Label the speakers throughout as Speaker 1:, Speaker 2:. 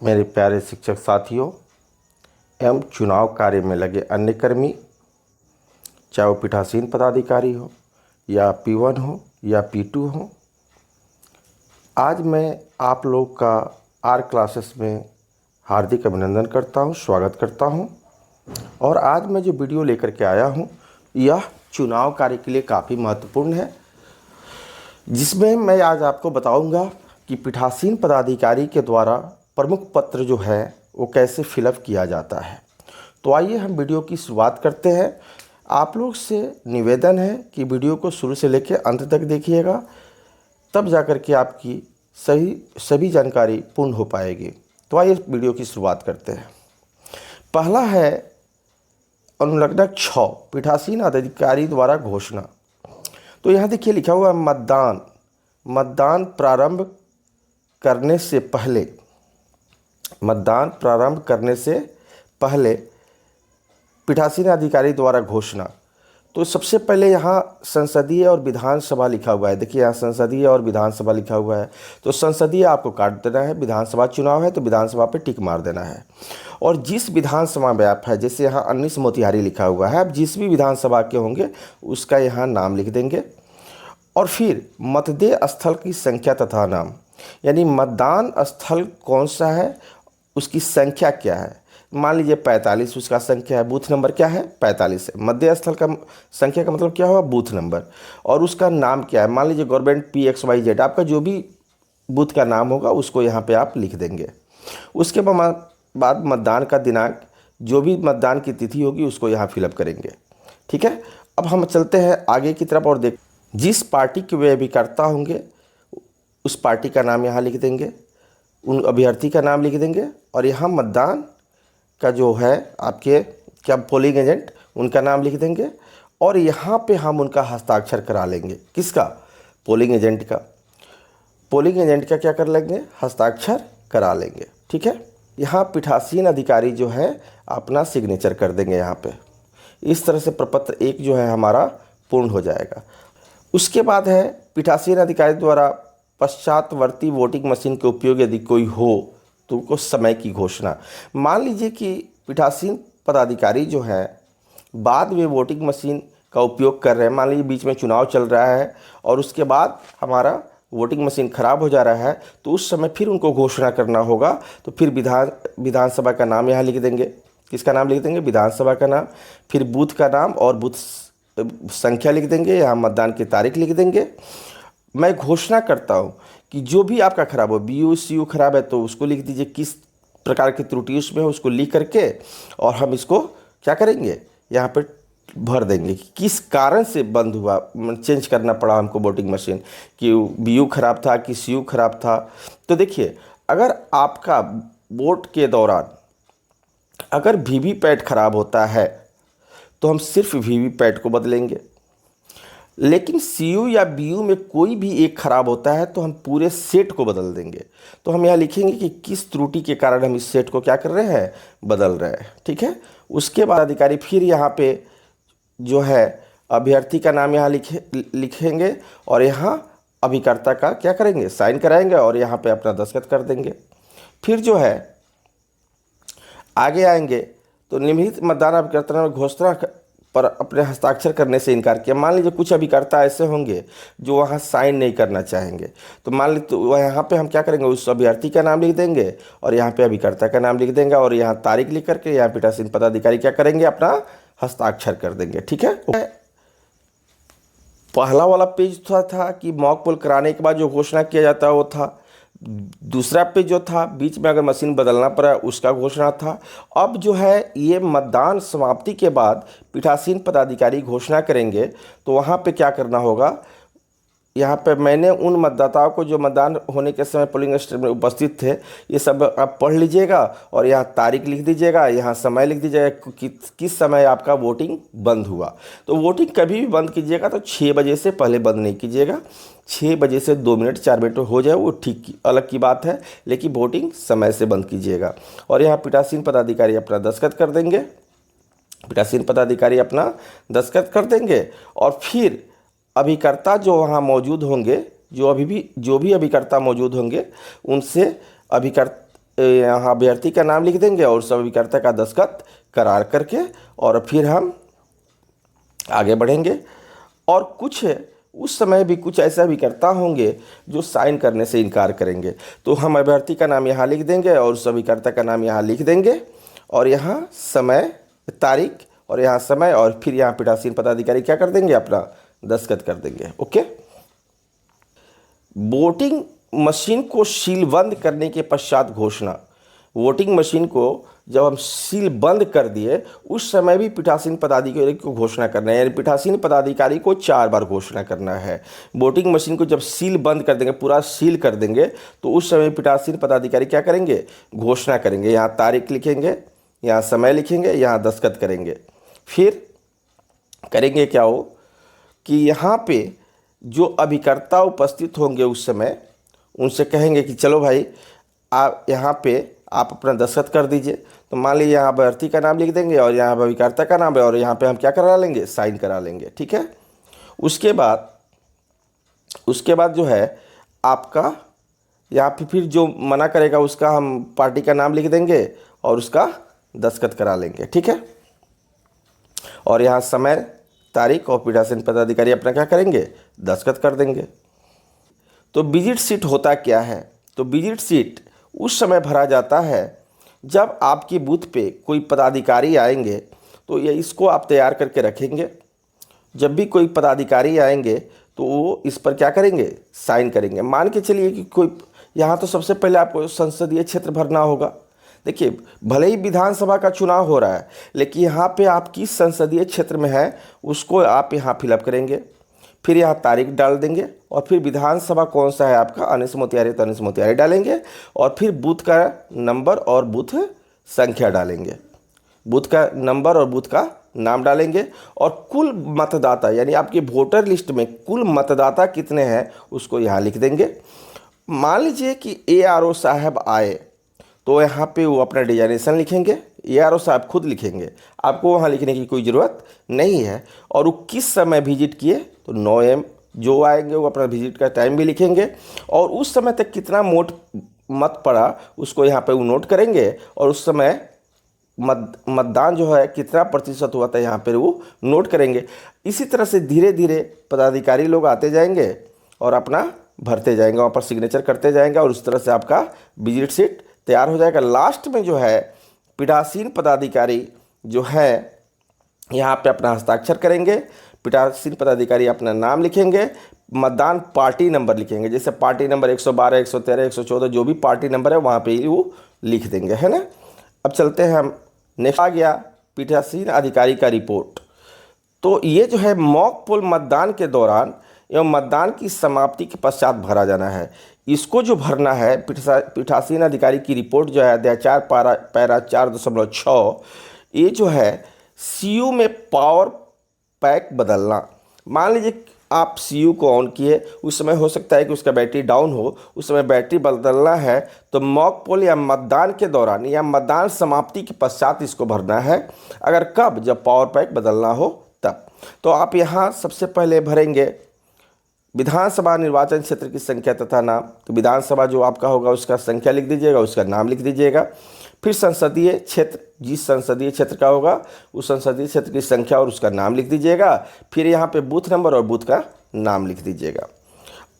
Speaker 1: मेरे प्यारे शिक्षक साथियों एवं चुनाव कार्य में लगे अन्य कर्मी, चाहे वो पीठासीन पदाधिकारी हो या P1 हो या P2 हो, आज मैं आप लोग का आर क्लासेस में हार्दिक अभिनंदन करता हूं, स्वागत करता हूं। और आज मैं जो वीडियो लेकर के आया हूं, यह चुनाव कार्य के लिए काफ़ी महत्वपूर्ण है, जिसमें मैं आज आपको बताऊंगा कि पीठासीन पदाधिकारी के द्वारा प्रमुख पत्र जो है वो कैसे फिलअप किया जाता है। तो आइए हम वीडियो की शुरुआत करते हैं। आप लोग से निवेदन है कि वीडियो को शुरू से लेकर अंत तक देखिएगा, तब जाकर के आपकी सभी जानकारी पूर्ण हो पाएगी। तो आइए वीडियो की शुरुआत करते हैं। पहला है अनुलग्नक 6 पीठासीन अधिकारी द्वारा घोषणा। तो यहाँ देखिए लिखा हुआ है मतदान प्रारंभ करने से पहले पीठासीन अधिकारी द्वारा घोषणा। तो सबसे पहले यहाँ संसदीय और विधानसभा लिखा हुआ है। देखिए यहाँ संसदीय और विधानसभा लिखा हुआ है, तो संसदीय आपको काट देना है, विधानसभा चुनाव है तो विधानसभा पे टिक मार देना है। और जिस विधानसभा में आप है, जैसे यहाँ 19 मोतिहारी लिखा हुआ है, आप जिस भी विधानसभा के होंगे उसका यहाँ नाम लिख देंगे। और फिर मतदेय स्थल की संख्या तथा नाम, यानी मतदान स्थल कौन सा है, उसकी संख्या क्या है। मान लीजिए 45 उसका संख्या है, बूथ नंबर क्या है 45 है। मतदेय स्थल का संख्या का मतलब क्या होगा, बूथ नंबर। और उसका नाम क्या है, मान लीजिए गवर्नमेंट PXYZ, आपका जो भी बूथ का नाम होगा उसको यहाँ पे आप लिख देंगे। उसके बाद मतदान का दिनांक, जो भी मतदान की तिथि होगी उसको यहाँ फिलअप करेंगे। ठीक है, अब हम चलते हैं आगे की तरफ और देख, जिस पार्टी के वे अभिकर्ता होंगे उस पार्टी का नाम यहाँ लिख देंगे, उन अभ्यर्थी का नाम लिख देंगे। और यहाँ मतदान का जो है आपके क्या पोलिंग एजेंट, उनका नाम लिख देंगे। और यहाँ पे हम उनका हस्ताक्षर करा लेंगे। किसका, पोलिंग एजेंट का। पोलिंग एजेंट का क्या कर लेंगे, हस्ताक्षर करा लेंगे। ठीक है, यहाँ पीठासीन अधिकारी जो है अपना सिग्नेचर कर देंगे यहाँ पे। इस तरह से प्रपत्र 1 जो है हमारा पूर्ण हो जाएगा। उसके बाद है पीठासीन अधिकारी द्वारा पश्चातवर्ती वोटिंग मशीन के उपयोग यदि कोई हो तो उनको समय की घोषणा। मान लीजिए कि पीठासीन पदाधिकारी जो है बाद में वोटिंग मशीन का उपयोग कर रहे हैं, मान लीजिए बीच में चुनाव चल रहा है और उसके बाद हमारा वोटिंग मशीन ख़राब हो जा रहा है, तो उस समय फिर उनको घोषणा करना होगा। तो फिर विधानसभा का नाम यहाँ लिख देंगे। किसका नाम लिख देंगे, विधानसभा का नाम। फिर बूथ का नाम और बूथ संख्या लिख देंगे, यहाँ मतदान की तारीख लिख देंगे। मैं घोषणा करता हूँ कि जो भी आपका ख़राब हो, BU CU ख़राब है तो उसको लिख दीजिए, किस प्रकार की त्रुटि उसमें है उसको लिख करके, और हम इसको क्या करेंगे, यहाँ पे भर देंगे कि किस कारण से बंद हुआ, चेंज करना पड़ा हमको वोटिंग मशीन, कि BU ख़राब था कि CU ख़राब था। तो देखिए, अगर आपका वोट के दौरान अगर VVPAT ख़राब होता है तो हम सिर्फ VVPAT को बदलेंगे, लेकिन CU या BU में कोई भी एक ख़राब होता है तो हम पूरे सेट को बदल देंगे। तो हम यहाँ लिखेंगे कि किस त्रुटि के कारण हम इस सेट को क्या कर रहे हैं, बदल रहे हैं। ठीक है, उसके बाद अधिकारी फिर यहाँ पे जो है अभ्यर्थी का नाम यहाँ लिखेंगे और यहाँ अभिकर्ता का क्या करेंगे, साइन कराएंगे और यहाँ पे अपना दस्तखत कर देंगे। फिर जो है आगे आएंगे तो निम्नलिखित मतदान अभिकर्ता ने घोषणा पर अपने हस्ताक्षर करने से इनकार किया। मान लीजिए कुछ अभिकर्ता ऐसे होंगे जो वहाँ साइन नहीं करना चाहेंगे, तो मान लीजिए तो यहाँ पे हम क्या करेंगे, उस अभ्यर्थी का नाम लिख देंगे और यहाँ पे अभिकर्ता का नाम लिख देंगे और यहाँ तारीख लिख करके यहाँ पीठासीन पदाधिकारी क्या करेंगे, अपना हस्ताक्षर कर देंगे। ठीक है, पहला वाला पेज था कि मॉक पोल कराने के बाद जो घोषणा किया जाता है वो था। दूसरा पेज जो था बीच में अगर मशीन बदलना पड़ा उसका घोषणा था। अब जो है ये मतदान समाप्ति के बाद पीठासीन पदाधिकारी घोषणा करेंगे, तो वहाँ पे क्या करना होगा, यहाँ पे मैंने उन मतदाताओं को जो मतदान होने के समय पोलिंग स्टेशन में उपस्थित थे, ये सब आप पढ़ लीजिएगा और यहाँ तारीख लिख दीजिएगा, यहाँ समय लिख दीजिएगा कि किस समय आपका वोटिंग बंद हुआ। तो वोटिंग कभी भी बंद कीजिएगा तो 6 बजे से पहले बंद नहीं कीजिएगा। 6 बजे से 2 मिनट 4 मिनट हो जाए वो ठीक अलग की बात है, लेकिन वोटिंग समय से बंद कीजिएगा। और यहाँ पीठासीन पदाधिकारी अपना दस्तखत कर देंगे, पीठासीन पदाधिकारी अपना दस्तखत कर देंगे। और फिर अभिकर्ता जो वहाँ मौजूद होंगे, जो भी अभिकर्ता मौजूद होंगे उनसे यहाँ अभ्यर्थी का नाम लिख देंगे और सब अभिकर्ता का दस्तखत करार करके, और फिर हम आगे बढ़ेंगे। और कुछ उस समय भी कुछ ऐसे अभिकर्ता होंगे जो साइन करने से इनकार करेंगे, तो हम अभ्यर्थी का नाम यहाँ लिख देंगे और उस अभिकर्ता का नाम यहाँ लिख देंगे, और यहाँ समय, तारीख, और यहाँ समय, और फिर यहाँ पीठासीन पदाधिकारी क्या कर देंगे, अपना दस्तखत कर देंगे। ओके। वोटिंग मशीन को सील बंद करने के पश्चात घोषणा। वोटिंग मशीन को जब हम सील बंद कर दिए उस समय भी पीठासीन पदाधिकारी को घोषणा करना है, यानी पीठासीन पदाधिकारी को 4 बार घोषणा करना है। वोटिंग मशीन को जब सील बंद कर देंगे, पूरा सील कर देंगे, तो उस समय पीठासीन पदाधिकारी क्या करेंगे, घोषणा करेंगे। यहाँ तारीख लिखेंगे, यहाँ समय लिखेंगे, यहाँ दस्तखत करेंगे। फिर करेंगे क्या हो कि यहाँ पे जो अभिकर्ता उपस्थित होंगे उस समय उनसे कहेंगे कि चलो भाई आप यहाँ पे आप अपना दस्तखत कर दीजिए। तो मान लीजिए यहाँ अभ्यर्थी का नाम लिख देंगे और यहाँ अभिकर्ता का नाम है, और यहाँ पे हम क्या करा लेंगे, साइन करा लेंगे। ठीक है। उसके बाद जो है आपका यहाँ पे फिर जो मना करेगा उसका हम पार्टी का नाम लिख देंगे और उसका दस्तखत करा लेंगे। ठीक है। और यहाँ समय, तारीख और पीठासीन पदाधिकारी अपना क्या करेंगे, दस्तखत कर देंगे। तो विजिट सीट होता क्या है, तो विजिट सीट उस समय भरा जाता है जब आपके बूथ पे कोई पदाधिकारी आएंगे, तो ये इसको आप तैयार करके रखेंगे। जब भी कोई पदाधिकारी आएंगे तो वो इस पर क्या करेंगे, साइन करेंगे। मान के चलिए कि कोई यहाँ, तो सबसे पहले आपको संसदीय क्षेत्र भरना होगा। देखिए, भले ही विधानसभा का चुनाव हो रहा है, लेकिन यहाँ पे आप किस संसदीय क्षेत्र में है उसको आप यहाँ फिलअप करेंगे। फिर यहाँ तारीख डाल देंगे, और फिर विधानसभा कौन सा है आपका, अनिस मोतिहारी, तो अनिस मोतिहारी डालेंगे, और फिर बूथ का नंबर और बूथ संख्या डालेंगे। बूथ का नंबर और बूथ का नाम डालेंगे, और कुल मतदाता यानी आपकी वोटर लिस्ट में कुल मतदाता कितने हैं उसको यहाँ लिख देंगे। मान लीजिए कि ARO साहब आए, तो यहाँ पे वो अपना डिजाइनेशन लिखेंगे, ARO साहब खुद लिखेंगे, आपको वहाँ लिखने की कोई ज़रूरत नहीं है। और वो किस समय विजिट किए, तो 9 AM जो आएंगे वो अपना विजिट का टाइम भी लिखेंगे, और उस समय तक कितना मत पड़ा उसको यहाँ पे वो नोट करेंगे, और उस समय मतदान जो है कितना प्रतिशत हुआ था यहाँ पर वो नोट करेंगे। इसी तरह से धीरे धीरे पदाधिकारी लोग आते जाएंगे और अपना भरते जाएंगे, वहाँ पर सिग्नेचर करते जाएंगे, और उस तरह से आपका विजिट सीट तैयार हो जाएगा। लास्ट में जो है पीठासीन पदाधिकारी जो है यहाँ पे अपना हस्ताक्षर करेंगे। पीठासीन पदाधिकारी अपना नाम लिखेंगे, मतदान पार्टी नंबर लिखेंगे, जैसे पार्टी नंबर 112, 113, 114 जो भी पार्टी नंबर है वहाँ पे वो लिख देंगे, है ना। अब चलते हैं हम नेक्स्ट। आ गया पीठासीन अधिकारी का रिपोर्ट। तो ये जो है मॉक पोल मतदान के दौरान एवं मतदान की समाप्ति के पश्चात भरा जाना है। इसको जो भरना है, पीठासीन अधिकारी की रिपोर्ट जो है अध्याय 4 पैरा 4.6, ये जो है CU में पावर पैक बदलना। मान लीजिए आप CU को ऑन किए, उस समय हो सकता है कि उसका बैटरी डाउन हो, उस समय बैटरी बदलना है, तो मॉक पोल या मतदान के दौरान या मतदान समाप्ति के पश्चात इसको भरना है। अगर कब, जब पावर पैक बदलना हो तब। तो आप यहाँ सबसे पहले भरेंगे विधानसभा निर्वाचन क्षेत्र की संख्या तथा नाम। तो विधानसभा जो आपका होगा उसका संख्या लिख दीजिएगा, उसका नाम लिख दीजिएगा। फिर संसदीय क्षेत्र, जिस संसदीय क्षेत्र का होगा उस संसदीय क्षेत्र की संख्या और उसका नाम लिख दीजिएगा। फिर यहाँ पे बूथ नंबर और बूथ का नाम लिख दीजिएगा।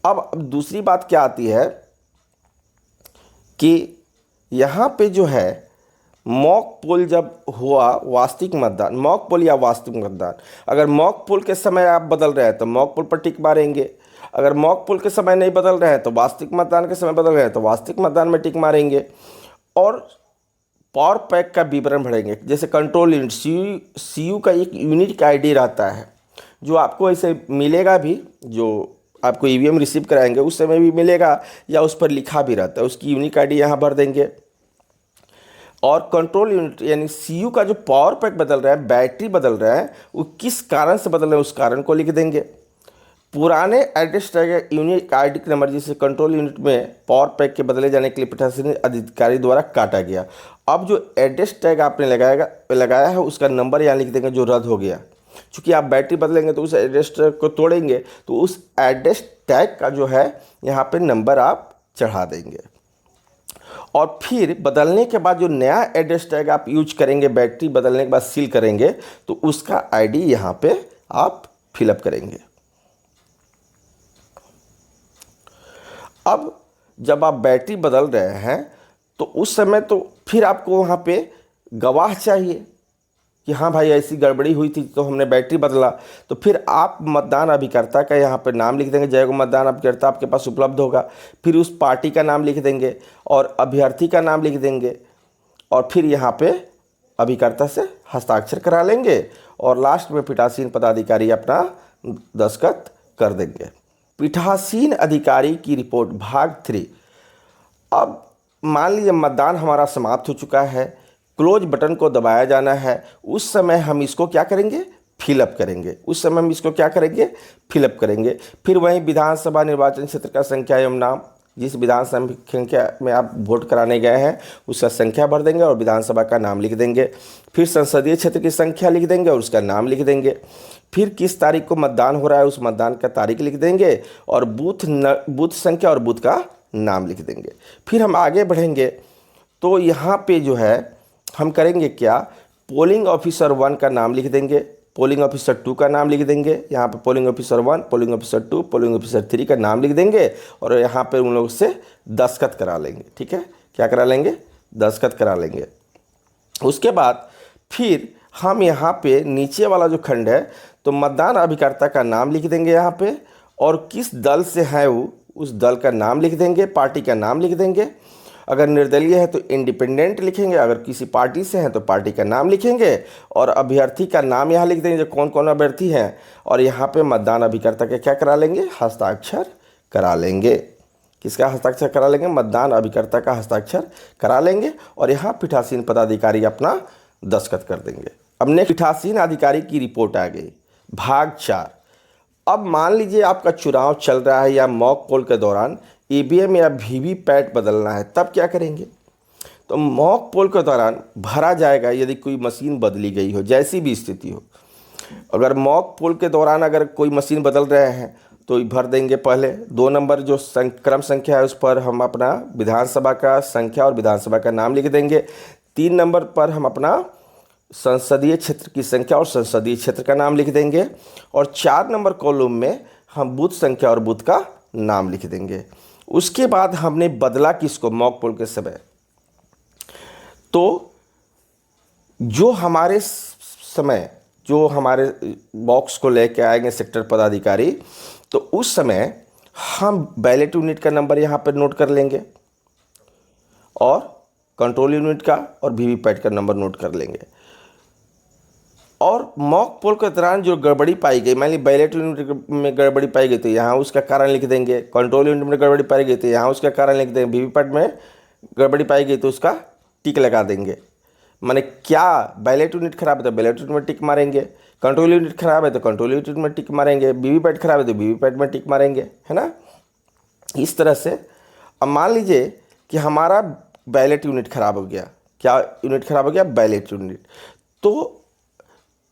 Speaker 1: अब दूसरी बात क्या आती है कि यहाँ पे जो है मॉक पोल जब हुआ, वास्तविक मतदान, मॉक पोल या वास्तविक मतदान, अगर मॉक पोल के समय आप बदल रहे हैं तो मॉक पोल पर टिक मारेंगे। अगर मॉक पोल के समय नहीं बदल रहे हैं तो वास्तविक मतदान के समय बदल रहे हैं तो वास्तविक मतदान में टिक मारेंगे। और पावर पैक का विवरण भरेंगे, जैसे कंट्रोल यूनिट, CU का एक यूनिट का ID रहता है जो आपको ऐसे मिलेगा भी, जो आपको EVM रिसीव कराएंगे उस समय भी मिलेगा, या उस पर लिखा भी रहता है, उसकी यूनिक ID यहाँ भर देंगे। और कंट्रोल यूनिट यानी CU का जो पावर पैक बदल रहा है, बैटरी बदल रहा है, वो किस कारण से बदल रहा है उस कारण को लिख देंगे। पुराने address tag unique ID number जिसे कंट्रोल यूनिट में पावर पैक के बदले जाने के लिए पीठासीन अधिकारी द्वारा काटा गया। अब जो एड्रेस टैग आपने लगाया है उसका नंबर यहाँ लिख देंगे जो रद्द हो गया। चूँकि आप बैटरी बदलेंगे तो उस एड्रेस टैग को तोड़ेंगे, तो उस एड्रेस टैग का जो है यहाँ पे नंबर आप चढ़ा देंगे। और फिर बदलने के बाद जो नया एड्रेस टैग आप यूज करेंगे, बैटरी बदलने के बाद सील करेंगे, तो उसका आईडी यहाँ पे आप फिलअप करेंगे। अब जब आप बैटरी बदल रहे हैं तो उस समय तो फिर आपको वहाँ पे गवाह चाहिए कि हाँ भाई ऐसी गड़बड़ी हुई थी तो हमने बैटरी बदला। तो फिर आप मतदान अभिकर्ता का यहाँ पे नाम लिख देंगे, जय को मतदान अभिकर्ता आपके पास उपलब्ध होगा। फिर उस पार्टी का नाम लिख देंगे और अभ्यर्थी का नाम लिख देंगे और फिर यहाँ पे अभिकर्ता से हस्ताक्षर करा लेंगे और लास्ट में पीठासीन पदाधिकारी अपना दस्तखत कर देंगे। पीठासीन अधिकारी की रिपोर्ट भाग 3। अब मान लीजिए मतदान हमारा समाप्त हो चुका है, क्लोज बटन को दबाया जाना है, उस समय हम इसको क्या करेंगे, फिलअप करेंगे। उस समय हम इसको क्या करेंगे, फिलअप करेंगे। फिर वहीं विधानसभा निर्वाचन क्षेत्र का संख्या एवं नाम, जिस विधानसभा संख्या में आप वोट कराने गए हैं उसका संख्या भर देंगे और विधानसभा का नाम लिख देंगे। फिर संसदीय क्षेत्र की संख्या लिख देंगे और उसका नाम लिख देंगे। फिर किस तारीख को मतदान हो रहा है उस मतदान का तारीख लिख देंगे और बूथ संख्या और बूथ का नाम लिख देंगे। फिर हम आगे बढ़ेंगे तो यहाँ पे जो है हम करेंगे क्या, पोलिंग ऑफिसर 1 का नाम लिख देंगे, पोलिंग ऑफिसर 2 का नाम लिख देंगे, यहाँ पे polling officer 1, polling officer 2, polling officer 3 का नाम लिख देंगे और यहाँ पे उन लोगों से दस्तखत करा लेंगे। ठीक है, क्या करा लेंगे, दस्तखत करा लेंगे। उसके बाद फिर हम यहाँ पे नीचे वाला जो खंड है तो मतदान अभिकर्ता का नाम लिख देंगे यहाँ पे और किस दल से है वो उस दल का नाम लिख देंगे, पार्टी का नाम लिख देंगे। अगर निर्दलीय है तो इंडिपेंडेंट लिखेंगे, अगर किसी पार्टी से हैं तो पार्टी का नाम लिखेंगे और अभ्यर्थी का नाम यहाँ लिख देंगे जो कौन कौन अभ्यर्थी हैं और यहाँ पे मतदान अभिकर्ता के क्या करा लेंगे, हस्ताक्षर करा लेंगे। किसका हस्ताक्षर करा लेंगे, मतदान अभिकर्ता का हस्ताक्षर करा लेंगे और यहाँ पीठासीन पदाधिकारी अपना दस्तखत कर देंगे। अब नेक्स्ट पीठासीन अधिकारी की रिपोर्ट आ गई, भाग 4। अब मान लीजिए आपका चुनाव चल रहा है या मॉक पोल के दौरान ईवीएम या वीवीपैट बदलना है, तब क्या करेंगे। तो मॉक पोल के दौरान भरा जाएगा यदि कोई मशीन बदली गई हो, जैसी भी स्थिति हो। अगर मॉक पोल के दौरान अगर कोई मशीन बदल रहे हैं तो भर देंगे पहले 2 नंबर जो क्रम संख्या है उस पर हम अपना विधानसभा का संख्या और विधानसभा का नाम लिख देंगे। 3 नंबर पर हम अपना संसदीय क्षेत्र की संख्या और संसदीय क्षेत्र का नाम लिख देंगे और 4 नंबर कॉलम में हम बूथ संख्या और बूथ का नाम लिख देंगे। उसके बाद हमने बदला किसको, मॉक पोल के समय, तो जो हमारे समय जो हमारे बॉक्स को लेके आएंगे सेक्टर पदाधिकारी, तो उस समय हम बैलेट यूनिट का नंबर यहाँ पर नोट कर लेंगे और कंट्रोल यूनिट का और वीवीपैट का नंबर नोट कर लेंगे। और मॉक पोल के दौरान जो गड़बड़ी पाई गई, मान लीजिए बैलेट यूनिट में गड़बड़ी पाई गई तो यहाँ उसका कारण लिख देंगे, कंट्रोल यूनिट में गड़बड़ी पाई गई तो यहाँ उसका कारण लिख देंगे, वीवीपैट में गड़बड़ी पाई गई तो उसका टिक लगा देंगे। माने क्या, बैलेट यूनिट खराब है तो बैलेट यूनिट में टिक मारेंगे, कंट्रोल यूनिट खराब है तो कंट्रोल यूनिट में टिक मारेंगे, वीवीपैट खराब है तो वीवीपैट में टिक मारेंगे, है ना। इस तरह से अब मान लीजिए कि हमारा बैलेट यूनिट खराब हो गया, क्या यूनिट खराब हो गया, बैलेट यूनिट। तो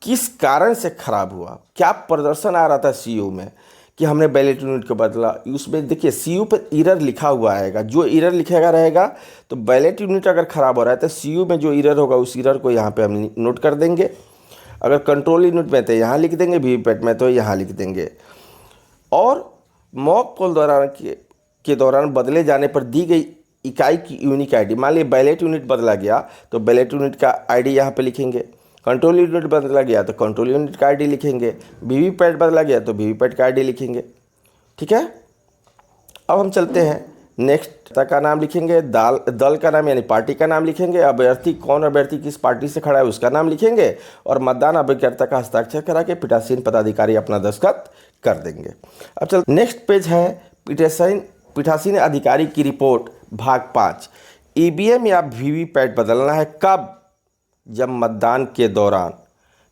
Speaker 1: किस कारण से खराब हुआ, क्या प्रदर्शन आ रहा था सीयू में कि हमने बैलेट यूनिट को बदला, उसमें देखिए सीयू पर एरर लिखा हुआ आएगा, जो एरर लिखेगा रहेगा। तो बैलेट यूनिट अगर ख़राब हो रहा है तो सीयू में जो एरर होगा उस एरर को यहाँ पे हम नोट कर देंगे। अगर कंट्रोल यूनिट में तो यहाँ लिख देंगे, वीवीपैट में तो यहाँ लिख देंगे। और मॉक पोल के दौरान बदले जाने पर दी गई इकाई की यूनिक आईडी, मान लीजिए बैलेट यूनिट बदला गया तो बैलेट यूनिट का आईडी यहाँ पे लिखेंगे, कंट्रोल यूनिट बदला गया तो कंट्रोल यूनिट का आईडी लिखेंगे, वीवीपैट बदला गया तो वीवीपैट का आईडी लिखेंगे। ठीक है, अब हम चलते हैं नेक्स्ट का नाम लिखेंगे, दल का नाम यानी पार्टी का नाम लिखेंगे, अभ्यर्थी कौन अभ्यर्थी किस पार्टी से खड़ा है उसका नाम लिखेंगे और मतदान अभिकर्ता का हस्ताक्षर करा के पीठासीन पदाधिकारी अपना दस्तखत कर देंगे। अब चल नेक्स्ट पेज है पीठासीन अधिकारी की रिपोर्ट भाग 5। ईवीएम या वीवीपैट बदलना है कब, जब मतदान के दौरान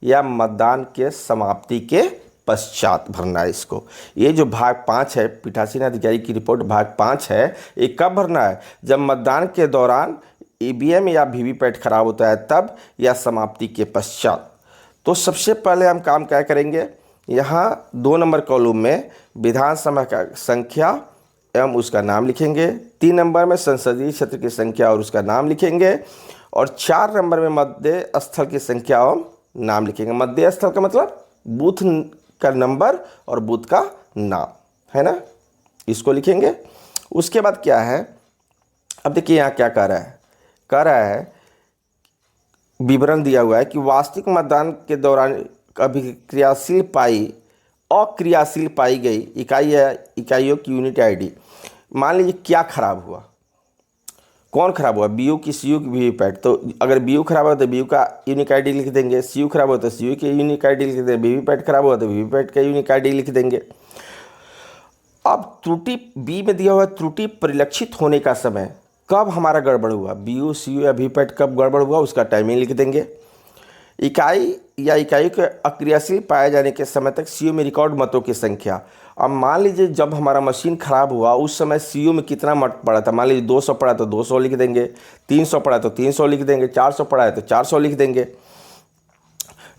Speaker 1: या मतदान के समाप्ति के पश्चात भरना है इसको। ये जो भाग 5 है पीठासीन अधिकारी की रिपोर्ट भाग 5 है, ये कब भरना है, जब मतदान के दौरान ईवीएम या वीवीपैट खराब होता है तब या समाप्ति के पश्चात। तो सबसे पहले हम काम क्या करेंगे, यहाँ 2 नंबर कॉलम में विधानसभा का संख्या एवं उसका नाम लिखेंगे। 3 नंबर में संसदीय क्षेत्र की संख्या और उसका नाम लिखेंगे। और 4 नंबर में मध्य स्थल की संख्या एवं नाम लिखेंगे। मध्य स्थल का मतलब बूथ का नंबर और बूथ का नाम, है ना, इसको लिखेंगे। उसके बाद क्या है, अब देखिए यहाँ क्या कह रहा है विवरण दिया हुआ है कि वास्तविक मतदान के दौरान अक्रियाशील पाई गई इकाई या इकाइयों की यूनिट आईडी। मान लीजिए क्या खराब हुआ, कौन खराब हुआ, बीयू की सीयू की वीवीपैट। तो अगर बीयू खराब हुआ तो बीयू का यूनिक आईडी लिख देंगे, सीयू खराब हुआ तो सीयू की यूनिक आईडी लिख देंगे, वीवीपैट खराब हुआ तो वीवीपैट का यूनिक आईडी लिख देंगे। अब त्रुटि बी में दिया हुआ त्रुटि परिलक्षित होने का समय, कब हमारा गड़बड़ हुआ, बीयू सीयू या वीवीपैट कब गड़बड़ हुआ उसका टाइमिंग लिख देंगे। इकाई या इकाई के अक्रियाशील पाए जाने के समय तक सीयू में रिकॉर्ड मतों की संख्या। अब मान लीजिए जब हमारा मशीन ख़राब हुआ उस समय सीयू में कितना मत पड़ा था, मान लीजिए 200 पड़ा तो 200 लिख देंगे, 300 पड़ा तो 300 लिख देंगे, 400 पड़ा है तो 400 लिख देंगे।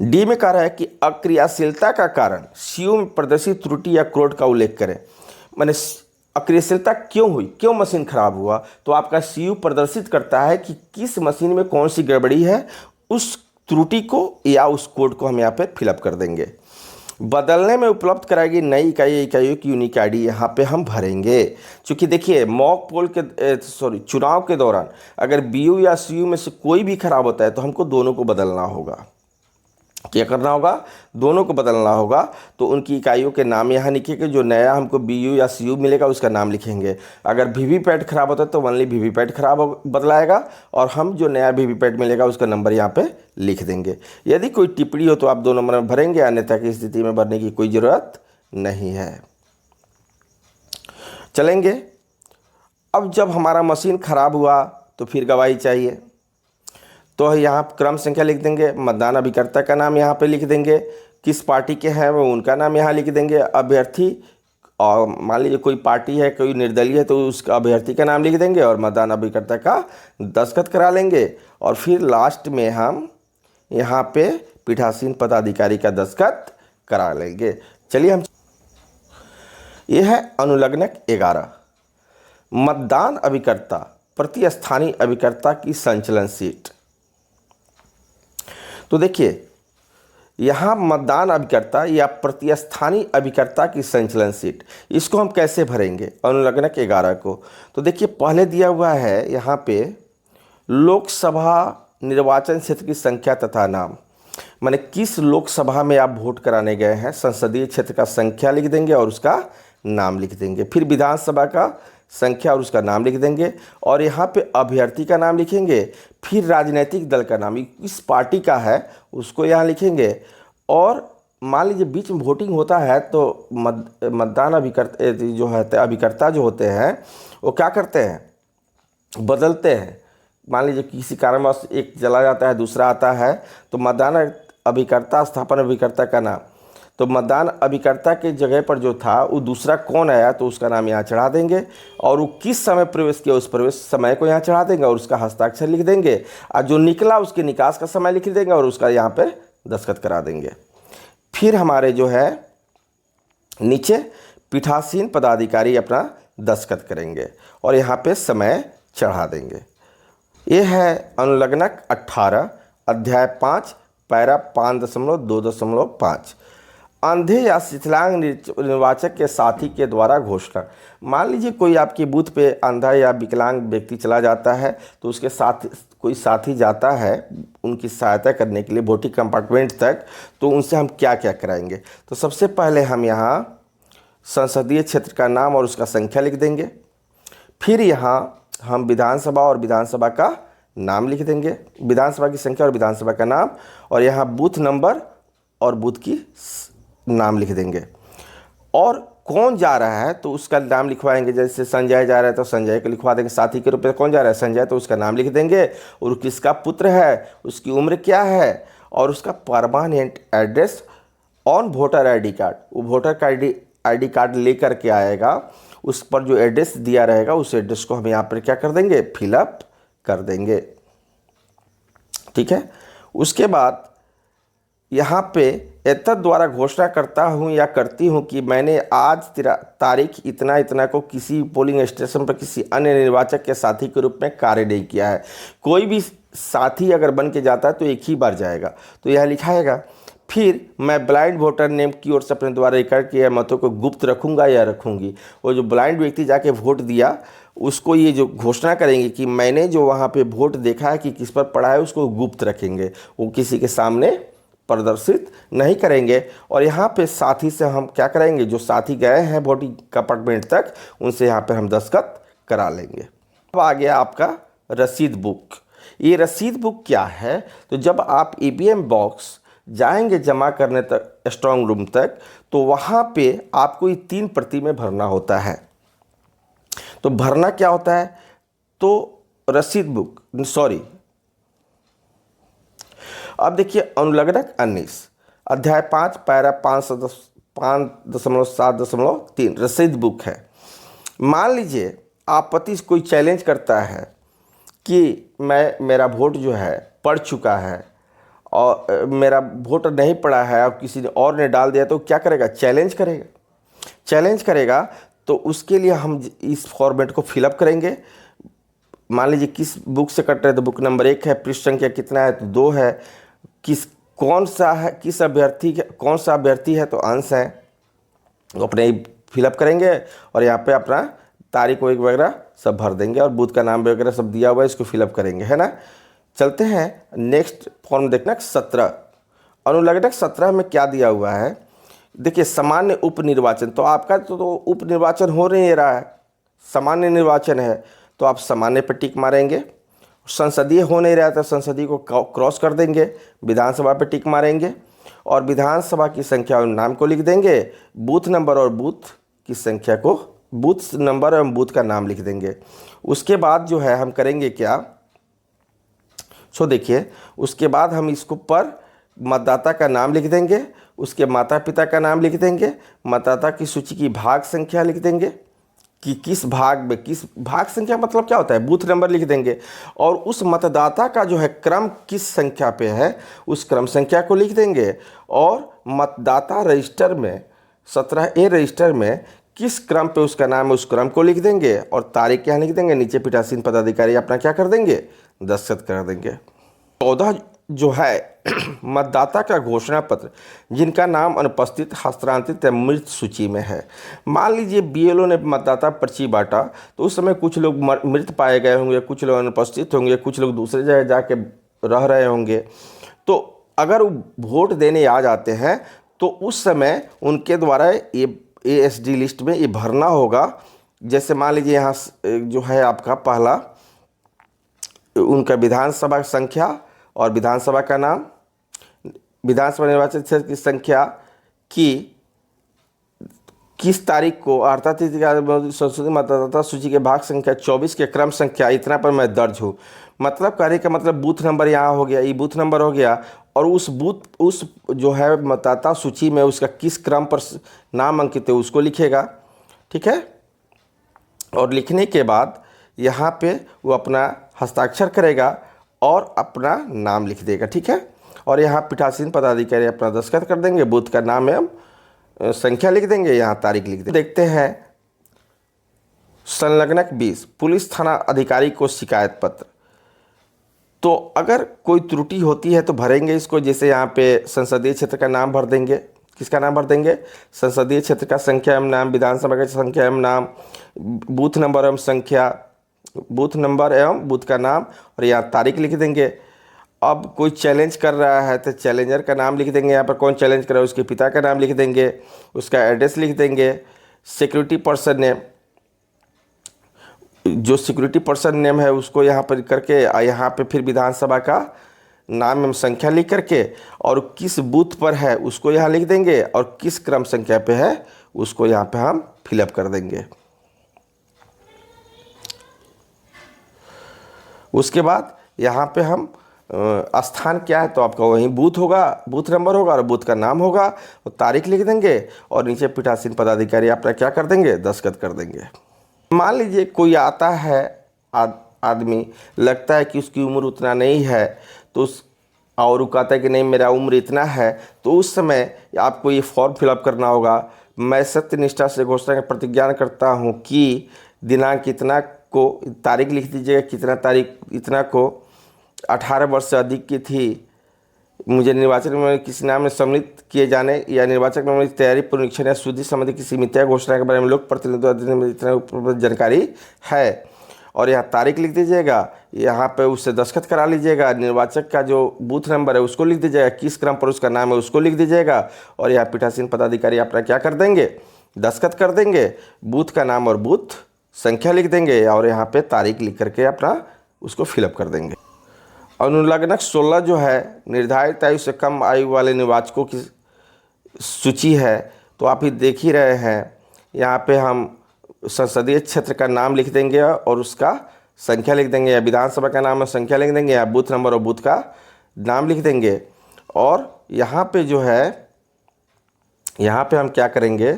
Speaker 1: डी में कह रहा है कि अक्रियाशीलता का कारण सीयू में प्रदर्शित त्रुटि या कोड का उल्लेख करें। मैंने अक्रियाशीलता क्यों हुई, क्यों मशीन ख़राब हुआ, तो आपका सीयू प्रदर्शित करता है कि किस मशीन में कौन सी गड़बड़ी है, उस त्रुटि को या उस कोड को हम यहाँ पे फिलअप कर देंगे। बदलने में उपलब्ध कराएगी नई इकाइयों की यूनिक आईडी यहाँ पे हम भरेंगे। क्योंकि देखिए मॉक पोल के चुनाव के दौरान अगर बीयू या सीयू में से कोई भी खराब होता है तो हमको दोनों को बदलना होगा। क्या करना होगा, दोनों को बदलना होगा। तो उनकी इकाइयों के नाम यहाँ लिखेंगे, जो नया हमको बीयू या सीयू मिलेगा उसका नाम लिखेंगे। अगर वीवीपैट खराब होता है तो ओनली वीवीपैट खराब बदलाएगा और हम जो नया वीवीपैट मिलेगा उसका नंबर यहाँ पे लिख देंगे। यदि कोई टिप्पणी हो तो आप 2 नंबर में भरेंगे, अन्यथा की स्थिति में भरने की कोई ज़रूरत नहीं है। चलेंगे। अब जब हमारा मशीन ख़राब हुआ तो फिर गवाही चाहिए, तो यहाँ क्रम संख्या लिख देंगे, मतदान अभिकर्ता का नाम यहाँ पे लिख देंगे, किस पार्टी के हैं वो उनका नाम यहाँ लिख देंगे, अभ्यर्थी और मान लीजिए कोई पार्टी है कोई निर्दलीय है तो उसका अभ्यर्थी का नाम लिख देंगे और मतदान अभिकर्ता का दस्तखत करा लेंगे। और फिर लास्ट में हम यहाँ पे पीठासीन पदाधिकारी का दस्तखत करा लेंगे। चलिए हम, यह है अनुलग्नक 11, मतदान अभिकर्ता प्रति स्थानीय अभिकर्ता की संचलन सीट। तो देखिए यहाँ मतदान अभिकर्ता या प्रतिस्थानीय अभिकर्ता की संचलन सीट, इसको हम कैसे भरेंगे अनुलग्नक 11 को। तो देखिए पहले दिया हुआ है यहाँ पे लोकसभा निर्वाचन क्षेत्र की संख्या तथा नाम, माने किस लोकसभा में आप वोट कराने गए हैं, संसदीय क्षेत्र का संख्या लिख देंगे और उसका नाम लिख देंगे। फिर विधानसभा का संख्या और उसका नाम लिख देंगे और यहाँ पे अभ्यर्थी का नाम लिखेंगे। फिर राजनीतिक दल का नाम, किस पार्टी का है उसको यहाँ लिखेंगे। और मान लीजिए बीच में वोटिंग होता है तो मतदान अभिकर्ता जो है अभिकर्ता जो होते हैं वो क्या करते हैं, बदलते हैं। मान लीजिए किसी कारणवश एक चला जाता है दूसरा आता है तो मतदान अभिकर्ता स्थापन अभिकर्ता का नाम, तो मतदान अभिकर्ता के जगह पर जो था वो दूसरा कौन आया तो उसका नाम यहाँ चढ़ा देंगे और वो किस समय प्रवेश किया उस प्रवेश समय को यहाँ चढ़ा देंगे और उसका हस्ताक्षर लिख देंगे। और जो निकला उसके निकास का समय लिख देंगे और उसका यहाँ पे दस्तखत करा देंगे। फिर हमारे जो है नीचे पीठासीन पदाधिकारी अपना दस्तखत करेंगे और यहाँ पे समय चढ़ा देंगे। ये है अनुलग्नक 18 अध्याय 5 पैरा 5.2.5 अंधे या शिथिलांग निर्वाचक के साथी के द्वारा घोषणा। मान लीजिए कोई आपके बूथ पे अंधा या विकलांग व्यक्ति चला जाता है तो उसके साथ कोई साथी जाता है उनकी सहायता करने के लिए वोटिंग कंपार्टमेंट तक, तो उनसे हम क्या क्या कराएंगे। तो सबसे पहले हम यहाँ संसदीय क्षेत्र का नाम और उसका संख्या लिख देंगे। फिर यहाँ हम विधानसभा और विधानसभा का नाम लिख देंगे, विधानसभा की संख्या और विधानसभा का नाम, और यहाँ बूथ नंबर और बूथ की नाम लिख देंगे। और कौन जा रहा है तो उसका नाम लिखवाएंगे, जैसे संजय जा रहा है तो संजय को लिखवा देंगे, साथी के रूप में कौन जा रहा है संजय तो उसका नाम लिख देंगे और किसका पुत्र है, उसकी उम्र क्या है और उसका permanent address on voter ID card, वो वोटर आईडी कार्ड लेकर के आएगा, उस पर जो एड्रेस दिया रहेगा उस एड्रेस को हम यहाँ पर क्या कर देंगे, फिलअप कर देंगे। ठीक है। उसके बाद यहाँ पे एतद द्वारा घोषणा करता हूँ या करती हूँ कि मैंने आज तारीख इतना इतना को किसी पोलिंग स्टेशन पर किसी अन्य निर्वाचक के साथी के रूप में कार्य नहीं किया है। कोई भी साथी अगर बन के जाता है तो एक ही बार जाएगा, तो यह लिखाएगा। फिर मैं ब्लाइंड वोटर नेम की ओर से अपने द्वारा रिकॉर्ड किए मतों को गुप्त रखूँगा या रखूँगी। वो जो ब्लाइंड व्यक्ति जाके वोट दिया उसको ये जो घोषणा करेंगे कि मैंने जो वहाँ पे वोट देखा है कि किस पर पड़ा है, उसको गुप्त रखेंगे, वो किसी के सामने प्रदर्शित नहीं करेंगे। और यहाँ पे साथी से हम क्या करेंगे, जो साथी गए हैं वोटिंग कंपार्टमेंट तक, उनसे यहाँ पे हम दस्तखत करा लेंगे। अब आ गया आपका रसीद बुक। ये रसीद बुक क्या है, तो जब आप ईवीएम बॉक्स जाएंगे जमा करने तक स्ट्रांग रूम तक, तो वहाँ पे आपको ये 3 प्रति में भरना होता है। तो भरना क्या होता है, तो रसीद बुक अब देखिए अनुलग्नक 19 अध्याय 5 पैरा 5.7.3 रसीद बुक है। मान लीजिए आपत्ति से कोई चैलेंज करता है कि मेरा वोट जो है पड़ चुका है और मेरा वोट नहीं पड़ा है और किसी ने और ने डाल दिया, तो क्या करेगा, चैलेंज करेगा। तो उसके लिए हम इस फॉर्मेट को फिलअप करेंगे। मान लीजिए किस बुक से कट रहे हैं, तो बुक नंबर 1 है, पृष्ठ संख्या कितना है, तो 2 है, कौन सा अभ्यर्थी है, तो अंश है, तो अपने फिलअप करेंगे और यहाँ पे अपना तारीख वगैरह सब भर देंगे और बूथ का नाम वगैरह सब दिया हुआ है, इसको फिलअप करेंगे, है ना। चलते हैं नेक्स्ट फॉर्म देखना 17 अनुलग्नक 17 में क्या दिया हुआ है। देखिए सामान्य उपनिर्वाचन, तो आपका तो उपनिर्वाचन हो नहीं रहा है, सामान्य निर्वाचन है, तो आप सामान्य पर टिक मारेंगे। संसदीय हो नहीं रहा था, संसदीय को क्रॉस कर देंगे, विधानसभा पे टिक मारेंगे और विधानसभा की संख्या और नाम को लिख देंगे, बूथ नंबर और बूथ की संख्या को, बूथ नंबर एवं बूथ का नाम लिख देंगे। उसके बाद जो है हम करेंगे क्या, देखिए उसके बाद हम इसको पर मतदाता का नाम लिख देंगे, उसके माता पिता का नाम लिख देंगे, मतदाता की सूची की भाग संख्या लिख देंगे कि किस भाग संख्या मतलब क्या होता है, बूथ नंबर लिख देंगे और उस मतदाता का जो है क्रम किस संख्या पे है उस क्रम संख्या को लिख देंगे और मतदाता रजिस्टर में 17A रजिस्टर में किस क्रम पे उसका नाम है उस क्रम को लिख देंगे और तारीख क्या लिख देंगे, नीचे पीठासीन पदाधिकारी अपना क्या कर देंगे, दस्तखत कर देंगे। 14 जो है मतदाता का घोषणा पत्र जिनका नाम अनुपस्थित, हस्तांतरित या मृत सूची में है। मान लीजिए बीएलओ ने मतदाता पर्ची बांटा, तो उस समय कुछ लोग मृत पाए गए होंगे, कुछ लोग अनुपस्थित होंगे, कुछ लोग दूसरे जगह जाके रह रहे होंगे। तो अगर वो वोट देने आ जाते हैं तो उस समय उनके द्वारा ये ASD लिस्ट में ये भरना होगा। जैसे मान लीजिए यहाँ जो है आपका पहला उनका विधानसभा संख्या और विधानसभा का नाम, विधानसभा निर्वाचन क्षेत्र की संख्या की किस तारीख को अर्थात संशोधित मतदाता सूची के भाग संख्या 24 के क्रम संख्या इतना पर मैं दर्ज हूँ। मतलब कहने का मतलब बूथ नंबर यहाँ हो गया, ये बूथ नंबर हो गया और उस जो है मतदाता सूची में उसका किस क्रम पर नाम अंकित है उसको लिखेगा, ठीक है। और लिखने के बाद यहाँ पे वो अपना हस्ताक्षर करेगा और अपना नाम लिख देगा, ठीक है। और यहाँ पीठासीन पदाधिकारी अपना दस्तखत कर देंगे, बूथ का नाम एवं संख्या लिख देंगे, यहाँ तारीख लिख देंगे। देखते हैं संलग्नक 20 पुलिस थाना अधिकारी को शिकायत पत्र। तो अगर कोई त्रुटि होती है तो भरेंगे इसको, जैसे यहाँ पे संसदीय क्षेत्र का नाम भर देंगे, किसका नाम भर देंगे, संसदीय क्षेत्र का संख्या एवं नाम, विधानसभा का संख्या एवं नाम, बूथ नंबर एवं संख्या, बूथ नंबर एवं बूथ का नाम और यहाँ तारीख लिख देंगे। अब कोई चैलेंज कर रहा है तो चैलेंजर का नाम लिख देंगे, यहाँ पर कौन चैलेंज कर रहा है उसके पिता का नाम लिख देंगे, उसका एड्रेस लिख देंगे, सिक्योरिटी पर्सन नेम, जो सिक्योरिटी पर्सन नेम है उसको यहाँ पर करके यहाँ पे फिर विधानसभा का नाम एवं संख्या लिख करके और किस बूथ पर है उसको यहाँ लिख देंगे और किस क्रम संख्या पे है उसको यहाँ पे हम फिलअप कर देंगे। उसके बाद यहाँ पे हम स्थान क्या है तो आपका वहीं बूथ होगा, बूथ नंबर होगा और बूथ का नाम होगा और तारीख लिख देंगे और नीचे पीठासीन पदाधिकारी अपना क्या कर देंगे, दस्तखत कर देंगे। मान लीजिए कोई आता है आदमी, लगता है कि उसकी उम्र उतना नहीं है तो और वो कहता है कि नहीं मेरा उम्र इतना है, तो उस समय आपको ये फॉर्म फिलअप करना होगा। मैं सत्यनिष्ठा से घोषणा का प्रतिज्ञान करता हूँ कि दिनांक इतना को, तारीख लिख दीजिएगा कितना तारीख इतना को, 18 वर्ष से अधिक की थी, मुझे निर्वाचन में किसी नाम में सम्मिलित किए जाने या निर्वाचक में मेरी तैयारी पुनरीक्षण या शुद्धि संबंधी किसी मिथ्या घोषणा के बारे में लोक प्रतिनिधित्व अधिनियम में इतना जानकारी है। और यहाँ तारीख लिख दीजिएगा, यहाँ पे उससे दस्तखत करा लीजिएगा, निर्वाचक का जो बूथ नंबर है उसको लिख दीजिएगा, किस क्रम पर उसका नाम है उसको लिख दीजिएगा। और यहाँ पीठासीन पदाधिकारी अपना क्या कर देंगे, दस्तखत कर देंगे, बूथ का नाम और बूथ संख्या लिख देंगे और यहाँ पे तारीख लिख करके अपना उसको फिलअप कर देंगे। अनुलग्नक 16 जो है निर्धारित आयु से कम आयु वाले निर्वाचकों की सूची है, तो आप ही देख ही रहे हैं। यहाँ पे हम संसदीय क्षेत्र का नाम लिख देंगे और उसका संख्या लिख देंगे, या विधानसभा का नाम और संख्या लिख देंगे, या बूथ नंबर और बूथ का नाम लिख देंगे। और यहाँ पे जो है, यहाँ पे हम क्या करेंगे,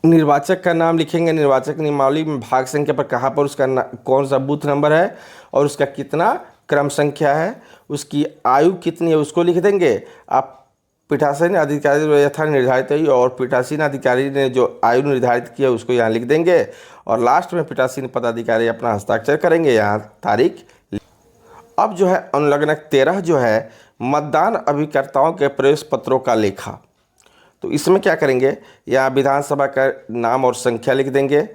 Speaker 1: निर्वाचक का नाम लिखेंगे, निर्वाचक नियमावली में भाग संख्या पर कहाँ पर उसका कौन सा बूथ नंबर है और उसका कितना क्रम संख्या है, उसकी आयु कितनी है उसको लिख देंगे। आप पीठासीन अधिकारी यथा निर्धारित है और पीठासीन अधिकारी ने जो आयु निर्धारित किया उसको यहाँ लिख देंगे। और लास्ट में पीठासीन पदाधिकारी अपना हस्ताक्षर करेंगे, यहाँ तारीख। अब जो है अनुलग्नक 13 जो है मतदान अभिकर्ताओं के प्रवेश पत्रों का लेखा, तो इसमें क्या करेंगे, यहाँ विधानसभा का नाम और संख्या लिख देंगे,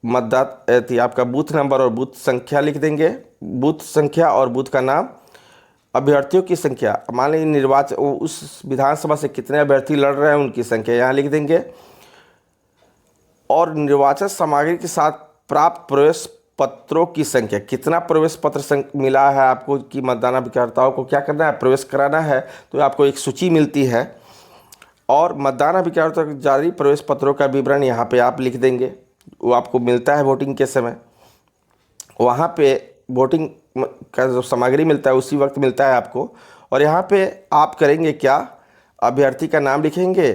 Speaker 1: मतदाता आपका बूथ नंबर और बूथ संख्या लिख देंगे, बूथ संख्या और बूथ का नाम, अभ्यर्थियों की संख्या, मान लीजिए निर्वाचन उस विधानसभा से कितने अभ्यर्थी लड़ रहे हैं उनकी संख्या यहाँ लिख देंगे। और निर्वाचन सामग्री के साथ प्राप्त प्रवेश पत्रों की संख्या, कितना प्रवेश पत्र मिला है आपको कि मतदान अभिकर्ताओं को क्या करना है, प्रवेश कराना है, तो आपको एक सूची मिलती है। और मतदान अभिकर्ता को जारी प्रवेश पत्रों का विवरण यहाँ पे आप लिख देंगे, वो आपको मिलता है वोटिंग के समय, वहाँ पे वोटिंग का जो सामग्री मिलता है उसी वक्त मिलता है आपको। और यहाँ पे आप करेंगे क्या, अभ्यर्थी का नाम लिखेंगे,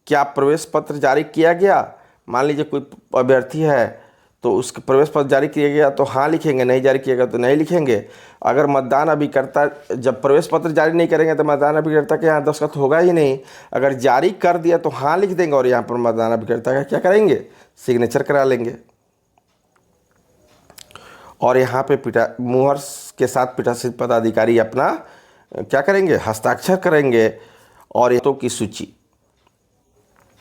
Speaker 1: क्या प्रवेश पत्र जारी किया गया, मान लीजिए कोई अभ्यर्थी है तो उसका प्रवेश पत्र जारी किया गया तो हाँ लिखेंगे, नहीं जारी किया गया तो नहीं लिखेंगे। अगर मतदान अभिकर्ता जब प्रवेश पत्र जारी नहीं करेंगे तो मतदान अभिकर्ता के यहाँ दस्तखत होगा ही नहीं। अगर जारी कर दिया तो हाँ लिख देंगे और यहाँ पर मतदान अभिकर्ता का क्या करेंगे, सिग्नेचर करा लेंगे। और यहाँ पे मुहर के साथ पीठासीन पदाधिकारी अपना क्या करेंगे, हस्ताक्षर करेंगे। और ये की सूची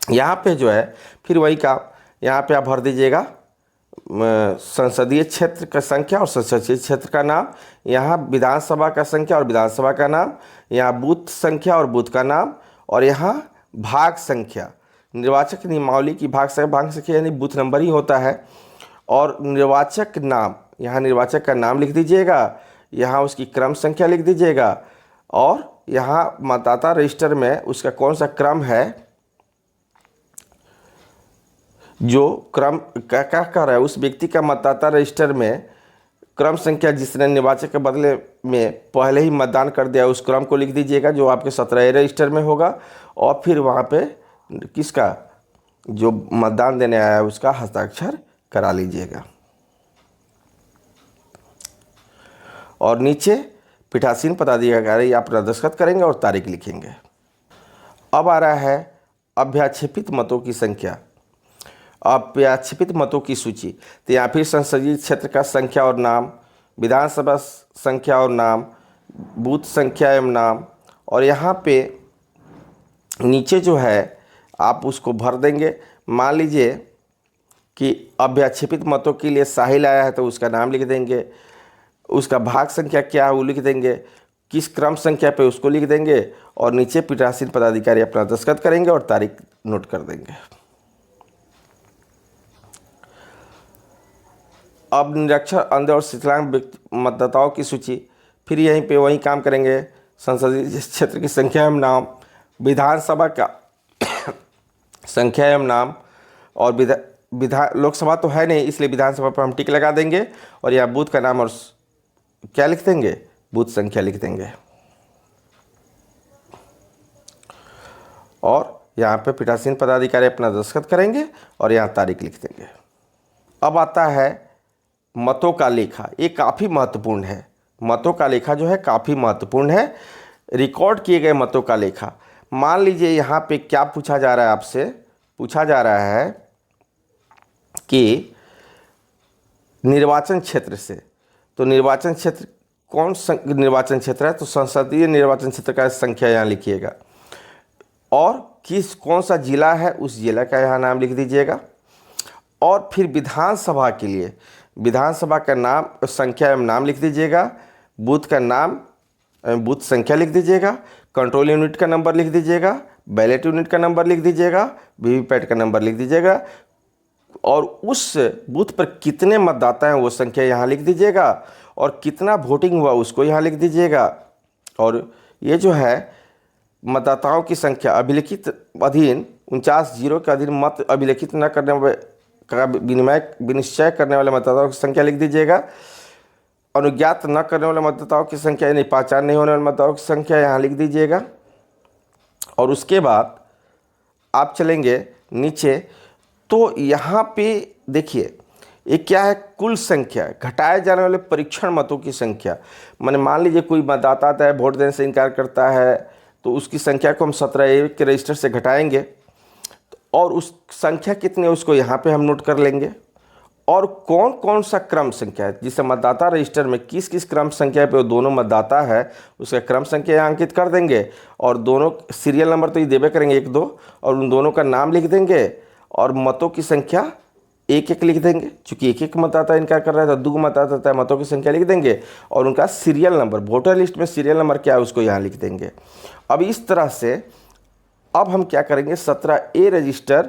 Speaker 1: यहाँ पे जो है फिर वही का, यहाँ पे आप भर दीजिएगा संसदीय क्षेत्र का संख्या और संसदीय क्षेत्र का नाम, यहाँ विधानसभा का संख्या और विधानसभा का नाम, यहाँ बूथ संख्या और बूथ का नाम, और यहाँ भाग संख्या, निर्वाचक नियमावली की भाग संख्या यानी बूथ नंबर ही होता है। और निर्वाचक नाम, यहाँ निर्वाचक का नाम लिख दीजिएगा, यहाँ उसकी क्रम संख्या लिख दीजिएगा, और यहाँ मतदाता रजिस्टर में उसका कौन सा क्रम है, जो क्रम क्या कर रहा है उस व्यक्ति का मतदाता रजिस्टर में क्रम संख्या जिसने निर्वाचक के बदले में पहले ही मतदान कर दिया उस क्रम को लिख दीजिएगा जो आपके 17 रजिस्टर में होगा। और फिर वहाँ पे किसका, जो मतदान देने आया है उसका हस्ताक्षर करा लीजिएगा। और नीचे पीठासीन पदाधिकारी अपना दस्तखत करेंगे और तारीख लिखेंगे। अब आ रहा है अभ्याक्षेपित मतों की संख्या, अभ्याक्षेपित मतों की सूची। तो यहाँ फिर संसदीय क्षेत्र का संख्या और नाम, विधानसभा संख्या और नाम, बूथ संख्या एवं नाम, और यहाँ पे नीचे जो है आप उसको भर देंगे। मान लीजिए कि अभ्याक्षेपित मतों के लिए साहिल आया है तो उसका नाम लिख देंगे, उसका भाग संख्या क्या है वो लिख देंगे, किस क्रम संख्या पे उसको लिख देंगे, और नीचे पीठासीन पदाधिकारी अपना दस्तखत करेंगे और तारीख नोट कर देंगे। अब निरक्षर, अंध और विकलांग मतदाताओं की सूची, फिर यहीं पे वही काम करेंगे, संसदीय क्षेत्र की संख्या एवं नाम, विधानसभा का संख्या एवं नाम, और लोकसभा तो है नहीं इसलिए विधानसभा पर हम टिक लगा देंगे, और यहाँ बूथ का नाम और क्या लिख देंगे, बूथ संख्या लिख देंगे। और यहाँ पे पीठासीन पदाधिकारी अपना दस्तखत करेंगे और यहाँ तारीख लिख देंगे। अब आता है मतों का लेखा, ये काफ़ी महत्वपूर्ण है। मतों का लेखा जो है काफ़ी महत्वपूर्ण है। रिकॉर्ड किए गए मतों का लेखा। मान लीजिए यहाँ पे क्या पूछा जा रहा है आपसे, पूछा जा रहा है कि निर्वाचन क्षेत्र से, तो निर्वाचन क्षेत्र कौन निर्वाचन क्षेत्र है, तो संसदीय निर्वाचन क्षेत्र का संख्या यहाँ लिखिएगा, और कौन सा जिला है उस जिला का यहाँ नाम लिख दीजिएगा। और फिर विधानसभा के लिए विधानसभा का नाम, संख्या एवं नाम लिख दीजिएगा, बूथ का नाम बूथ संख्या लिख दीजिएगा, कंट्रोल यूनिट का नंबर लिख दीजिएगा, बैलेट यूनिट का नंबर लिख दीजिएगा, वीवीपैट का नंबर लिख दीजिएगा, और उस बूथ पर कितने मतदाता हैं वो संख्या यहाँ लिख दीजिएगा, और कितना वोटिंग हुआ उसको यहाँ लिख दीजिएगा। और ये जो है मतदाताओं की संख्या अभिलिखित अधीन 49 के अधीन मत अभिलिखित न करने वाले का विनिश्चय करने वाले मतदाताओं की संख्या लिख दीजिएगा। अनुज्ञात न करने वाले मतदाताओं की संख्या यानी पहचान नहीं होने वाले मतदाताओं की संख्या यहाँ लिख दीजिएगा। और उसके बाद आप चलेंगे नीचे, तो यहाँ पे देखिए ये क्या है, कुल संख्या, घटाए जाने वाले परीक्षण मतों की संख्या। माने मान लीजिए कोई मतदाता आता है, वोट देने से इनकार करता है, तो उसकी संख्या को हम 17A के रजिस्टर से घटाएंगे, और उस संख्या कितनी है उसको यहाँ पे हम नोट कर लेंगे। और कौन कौन सा क्रम संख्या है, जिसे मतदाता रजिस्टर में किस किस क्रम संख्या पे वो दोनों मतदाता है उसका क्रम संख्या यहाँ अंकित कर देंगे, और दोनों सीरियल नंबर तो ये देवे करेंगे 1 2, और उन दोनों का नाम लिख देंगे, और मतों की संख्या 1 1 लिख देंगे। चूँकि 1 1 मतदाता इनकार कर रहा है तो 2 मतदाता है, मतों की संख्या लिख देंगे, और उनका सीरियल नंबर, वोटर लिस्ट में सीरियल नंबर क्या है उसको यहाँ लिख देंगे। अब इस तरह से अब हम क्या करेंगे, 17A रजिस्टर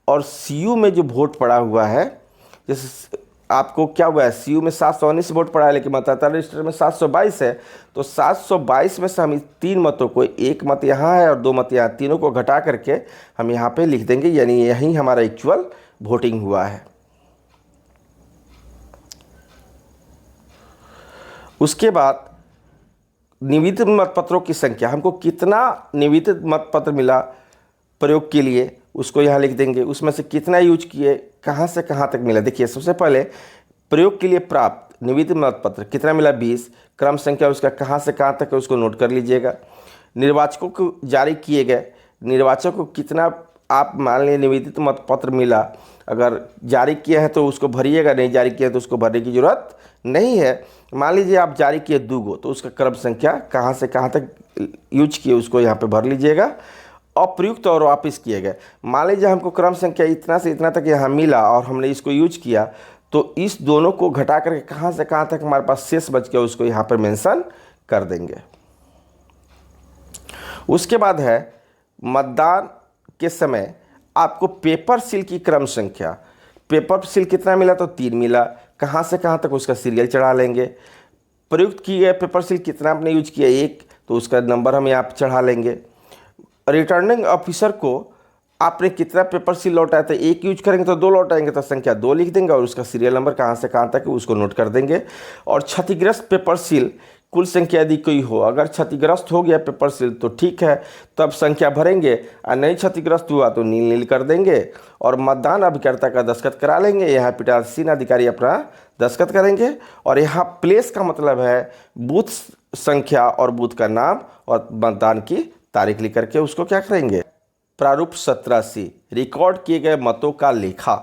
Speaker 1: और CU में जो वोट पड़ा हुआ है, जैसे आपको क्या हुआ है, CU में 719 वोट पड़ा है, लेकिन मतदाता रजिस्टर में 722 है, तो 722 में से हम इस 3 मतों को, 1 मत यहाँ है और 2 मत यहाँ, तीनों को घटा करके हम यहाँ पे लिख देंगे, यानी यही हमारा एक्चुअल वोटिंग हुआ है। उसके बाद निवेदित मतपत्रों की संख्या, हमको कितना निवेदित मतपत्र मिला प्रयोग के लिए उसको यहाँ लिख देंगे, उसमें से कितना यूज किए, कहाँ से कहाँ तक मिला। देखिए सबसे पहले प्रयोग के लिए प्राप्त निवेदित मतपत्र कितना मिला, 20, क्रम संख्या उसका कहाँ से कहाँ तक है उसको नोट कर लीजिएगा। निर्वाचकों को जारी किए गए, निर्वाचक को कितना आप मान लीजिए निवेदित मतपत्र मिला, अगर जारी किया है तो उसको भरिएगा, नहीं जारी किया है तो उसको भरने की ज़रूरत नहीं है। मान लीजिए आप जारी किए 2 गो, तो उसका क्रम संख्या कहाँ से कहाँ तक यूज किए उसको यहाँ पे भर लीजिएगा। अप्रयुक्त और वापस किए गए, मान लीजिए हमको क्रम संख्या इतना से इतना तक यहाँ मिला और हमने इसको यूज किया, तो इस दोनों को घटा करके कहाँ से कहाँ तक हमारे पास शेष बच गया उसको यहाँ पर मेंशन कर देंगे। उसके बाद है मतदान के समय आपको पेपर सील की क्रम संख्या, पेपर सील कितना मिला, तो 3 मिला, कहाँ से कहाँ तक उसका सीरियल चढ़ा लेंगे। प्रयुक्त किए गए पेपर सील कितना आपने यूज किया, 1, तो उसका नंबर हम यहाँ पर चढ़ा लेंगे। रिटर्निंग ऑफिसर को आपने कितना पेपर सील लौटाया था, 1 यूज करेंगे तो 2 लौटाएंगे, तो संख्या 2 लिख देंगे, और उसका सीरियल नंबर कहाँ से कहाँ तक है उसको नोट कर देंगे। और क्षतिग्रस्त पेपर सील कुल संख्या यदि कोई हो, अगर क्षतिग्रस्त हो गया पेपर सील तो ठीक है, तब संख्या भरेंगे, और नहीं क्षतिग्रस्त हुआ तो नील नील कर देंगे, और मतदान अभिकर्ता का दस्तखत करा लेंगे। यहाँ पीठासीन अधिकारी अपना दस्तखत करेंगे, और यहाँ प्लेस का मतलब है बूथ संख्या और बूथ का नाम और मतदान की तारीख लिख करके उसको क्या करेंगे, प्रारूप 17C रिकॉर्ड किए गए मतों का लेखा।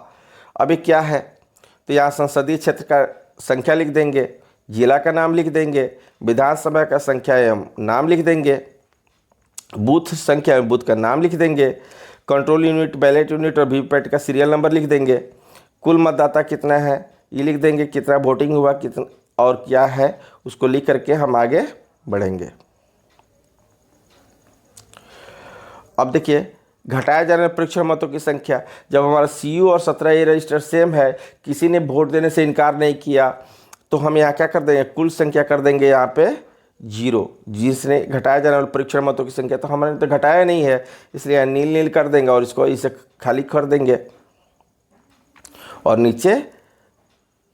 Speaker 1: अभी क्या है, तो यहाँ संसदीय क्षेत्र का संख्या लिख देंगे, जिला का नाम लिख देंगे, विधानसभा का संख्या एवं नाम लिख देंगे, बूथ संख्या एवं बूथ का नाम लिख देंगे, कंट्रोल यूनिट, बैलेट यूनिट और वीवीपैट का सीरियल नंबर लिख देंगे, कुल मतदाता कितना है ये लिख देंगे, कितना वोटिंग हुआ, कितना और क्या है उसको लिख करके हम आगे बढ़ेंगे। अब देखिए घटाया जाने वाले परीक्षण मतों की संख्या, जब हमारा CU और 17A रजिस्टर सेम है, किसी ने वोट देने से इनकार नहीं किया, तो हम यहाँ क्या कर देंगे, कुल संख्या कर देंगे यहाँ पे 0। जिसने घटाया जाने वाले परीक्षण मतों की संख्या, तो हमने तो घटाया नहीं है इसलिए यहाँ नील नील कर देंगे, और इसको इसे खाली कर देंगे, और नीचे